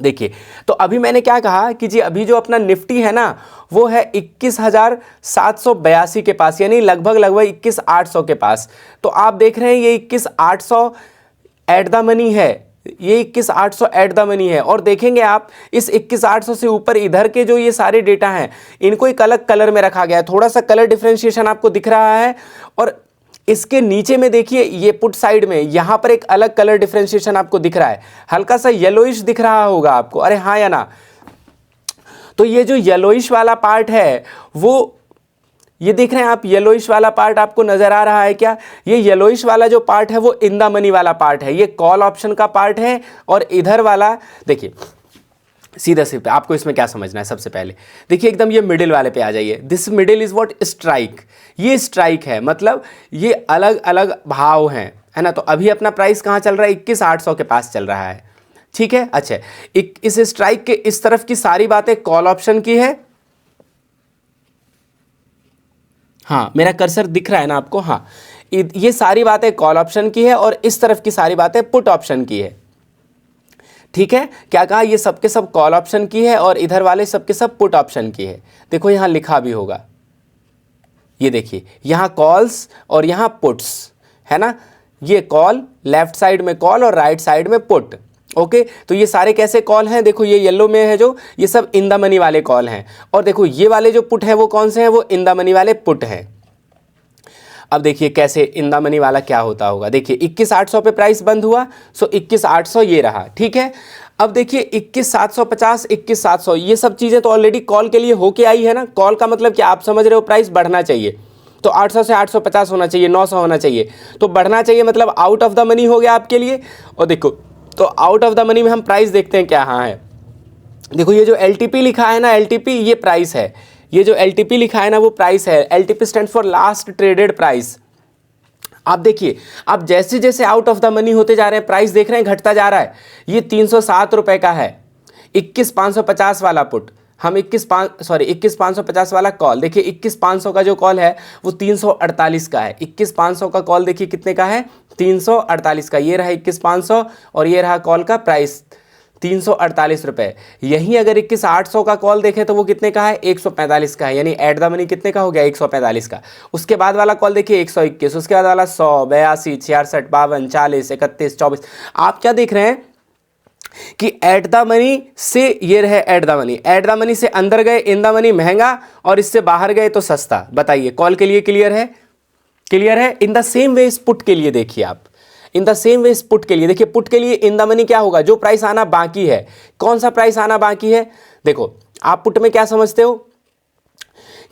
देखिए तो अभी मैंने क्या कहा कि जी अभी जो अपना निफ्टी है ना वो है 21,782 के पास, यानी लगभग 21,800 के पास। तो आप देख रहे हैं ये 21,800 एट द मनी है, ये 21,800 एट द मनी है। और देखेंगे आप इस 21,800 से ऊपर इधर के जो ये सारे डेटा हैं इनको एक अलग कलर में रखा गया है, थोड़ा सा कलर डिफरेंशिएशन आपको दिख रहा है। और इसके नीचे में देखिए ये पुट साइड में यहाँ पर एक अलग कलर डिफरेंशिएशन आपको दिख रहा है, हल्का सा येलोइश दिख रहा होगा आपको, अरे हाँ या ना। तो ये जो येलोइश वाला पार्ट है वो ये देख रहे हैं आप, येलोइश वाला पार्ट आपको नजर आ रहा है क्या? ये येलोइश वाला जो पार्ट है वो इन द मनी वाला पार्ट है, ये कॉल ऑप्शन का पार्ट है। और इधर वाला देखिए सीधा सीधा आपको इसमें क्या समझना है, सबसे पहले देखिए एकदम ये मिडिल वाले पे आ जाइए। This middle is what? Strike. ये स्ट्राइक है, मतलब ये अलग अलग भाव हैं, है ना। तो अभी अपना प्राइस कहाँ चल रहा है? 21,800 के पास चल रहा है, ठीक है। अच्छा, इस स्ट्राइक के इस तरफ की सारी बातें कॉल ऑप्शन की है। हाँ, मेरा कर्सर दिख रहा है ना आपको? हाँ, ये सारी बातें कॉल ऑप्शन की है और इस तरफ की सारी बातें पुट ऑप्शन की है, ठीक है। क्या कहा? ये सबके सब कॉल ऑप्शन की है और इधर वाले सबके सब पुट ऑप्शन की है। देखो यहाँ लिखा भी होगा, ये देखिए यहाँ कॉल्स और यहाँ पुट्स, है ना। ये कॉल, लेफ्ट साइड में कॉल और राइट साइड में पुट। ओके, तो ये सारे कैसे कॉल हैं? देखो ये येलो में है जो, ये सब इन द मनी वाले कॉल हैं। और देखो ये वाले जो पुट हैं वो कौन से हैं? वो इन द मनी वाले पुट हैं। अब देखिए कैसे इन द मनी वाला क्या होता होगा। देखिए 21,800 पे प्राइस बंद हुआ, सो 21,800 ये रहा, ठीक है। अब देखिए 21,750, 21,700 ये सब चीज़ें तो ऑलरेडी कॉल के लिए होके आई है ना। कॉल का मतलब क्या आप समझ रहे हो? प्राइस बढ़ना चाहिए, तो 800 से 850 होना चाहिए, 900 होना चाहिए, तो बढ़ना चाहिए, मतलब आउट ऑफ द मनी हो गया आपके लिए। और देखो तो आउट ऑफ द मनी में हम प्राइस देखते हैं क्या हाँ है। देखो ये जो LTP लिखा है ना, LTP ये प्राइस है, ये जो LTP लिखा है ना वो प्राइस है। LTP stand for last traded price. आप देखिए, आप जैसे जैसे आउट ऑफ द मनी होते जा रहे हैं, प्राइस देख रहे हैं घटता जा रहा है। ये 307 रुपए का है 21,550 वाला पुट, हम 21,550 वाला कॉल। देखिए 21,500 का जो कॉल है वो 348 का है। 21,500 का कॉल देखिए कितने का है, 348 का। ये रहा 21,500 और ये रहा कॉल का प्राइस 348 रुपये। यहीं अगर 21,800 का कॉल देखें तो वो कितने का है, 145 का है। यानी एट द मनी कितने का हो गया, 145 का। उसके बाद वाला कॉल देखिए 121, उसके बाद वाला 100, 82, 66, 52, 40, 31, 24। आप क्या देख रहे हैं कि एट द मनी से ये रहे at the money, at the money से अंदर गए इन द मनी महंगा और इससे बाहर गए तो सस्ता। बताइए कॉल के लिए क्लियर है, क्लियर है। इन द सेम वे इस पुट के लिए देखिए आप, इन द सेम वे इस पुट के लिए देखिए, पुट के लिए इन द मनी क्या होगा, जो प्राइस आना बाकी है। कौन सा प्राइस आना बाकी है, देखो आप पुट में क्या समझते हो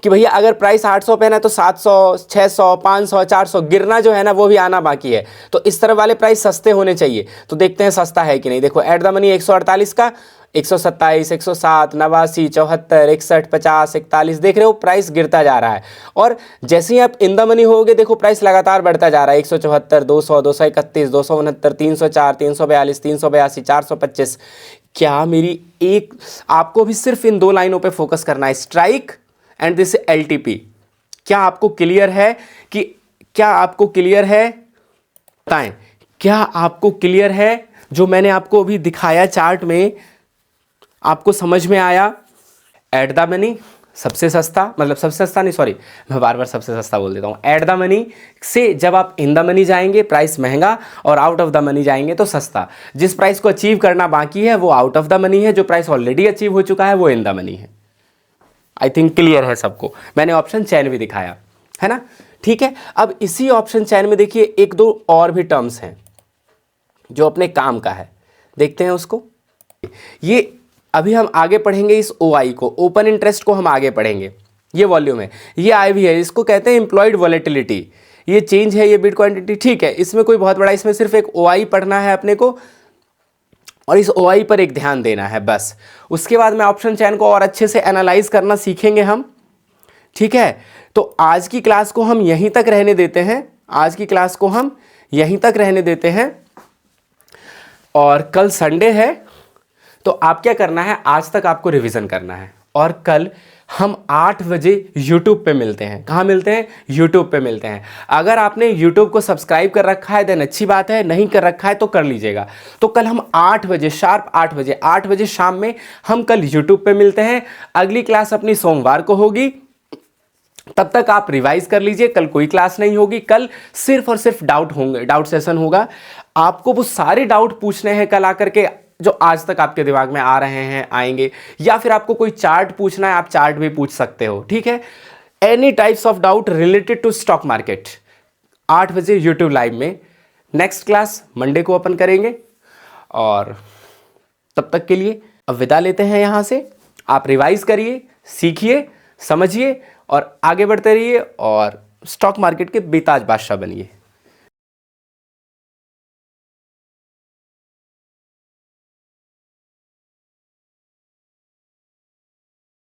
कि भैया अगर प्राइस 800 पे है ना तो 700, 600, 500, 400 गिरना जो है ना वो भी आना बाकी है। तो इस तरह वाले प्राइस सस्ते होने चाहिए। तो देखते हैं सस्ता है कि नहीं। देखो एट द मनी 148 का 127, 107, 89, 74, 61, 50, 41, देख रहे हो प्राइस गिरता जा रहा है। और जैसे ही आप इन द मनी होगे देखो प्राइस लगातार बढ़ता जा रहा है। 174, 200, 231, 269, 304, 342, 382, 425। क्या मेरी एक, आपको भी सिर्फ इन दो लाइनों पे फोकस करना है, स्ट्राइक एंड दिस LTP। क्या आपको क्लियर है कि, क्या आपको क्लियर है, बताएं क्या आपको क्लियर है जो मैंने आपको अभी दिखाया चार्ट में, आपको समझ में आया। एट द मनी सबसे सस्ता, मतलब सबसे सस्ता नहीं, सॉरी मैं बार बार सबसे सस्ता बोल देता हूँ। एट द मनी से जब आप इन द मनी जाएंगे प्राइस महंगा, और आउट ऑफ द मनी जाएंगे तो सस्ता। जिस प्राइस को अचीव करना बाकी है वो आउट ऑफ द मनी है, जो प्राइस ऑलरेडी अचीव हो चुका है वो इन द मनी है। आई थिंक क्लियर है सबको। मैंने ऑप्शन चैन भी दिखाया है ना, ठीक है। अब इसी ऑप्शन चैन में देखिए एक दो और भी टर्म्स हैं जो अपने काम का है, देखते हैं उसको। ये अभी हम आगे पढ़ेंगे इस OI को, ओपन इंटरेस्ट को हम आगे पढ़ेंगे। ये वॉल्यूम है, ये IV है, इसको कहते हैं एम्प्लॉयड वॉलेटिलिटी। ये चेंज है, ये बिट क्वांटिटी, ठीक है। इसमें कोई बहुत बड़ा, इसमें सिर्फ एक OI पढ़ना है अपने को और इस OI पर एक ध्यान देना है बस। उसके बाद में ऑप्शन चैन को और अच्छे से एनालाइज करना सीखेंगे हम, ठीक है। तो आज की क्लास को हम यहीं तक रहने देते हैं, आज की क्लास को हम यहीं तक रहने देते हैं। और कल संडे है तो आप क्या करना है, आज तक आपको रिवीजन करना है। और कल हम 8 बजे YouTube पे मिलते हैं। कहाँ मिलते हैं, YouTube पे मिलते हैं। अगर आपने YouTube को सब्सक्राइब कर रखा है देन अच्छी बात है, नहीं कर रखा है तो कर लीजिएगा। तो कल हम 8 बजे शार्प, 8 बजे शाम में हम कल YouTube पे मिलते हैं। अगली क्लास अपनी सोमवार को होगी, तब तक आप रिवाइज कर लीजिए। कल कोई क्लास नहीं होगी, कल सिर्फ और सिर्फ डाउट होंगे, डाउट सेशन होगा। आपको वो सारे डाउट पूछने हैं कल आकर के जो आज तक आपके दिमाग में आ रहे हैं, आएंगे। या फिर आपको कोई चार्ट पूछना है, आप चार्ट भी पूछ सकते हो, ठीक है। Any types of doubt related to stock market 8 बजे यूट्यूब लाइव में। नेक्स्ट क्लास मंडे को ओपन करेंगे। और तब तक के लिए अब विदा लेते हैं यहाँ से। आप रिवाइज करिए, सीखिए, समझिए और आगे बढ़ते रहिए और स्टॉक मार्केट के बेताज बादशाह बनिए।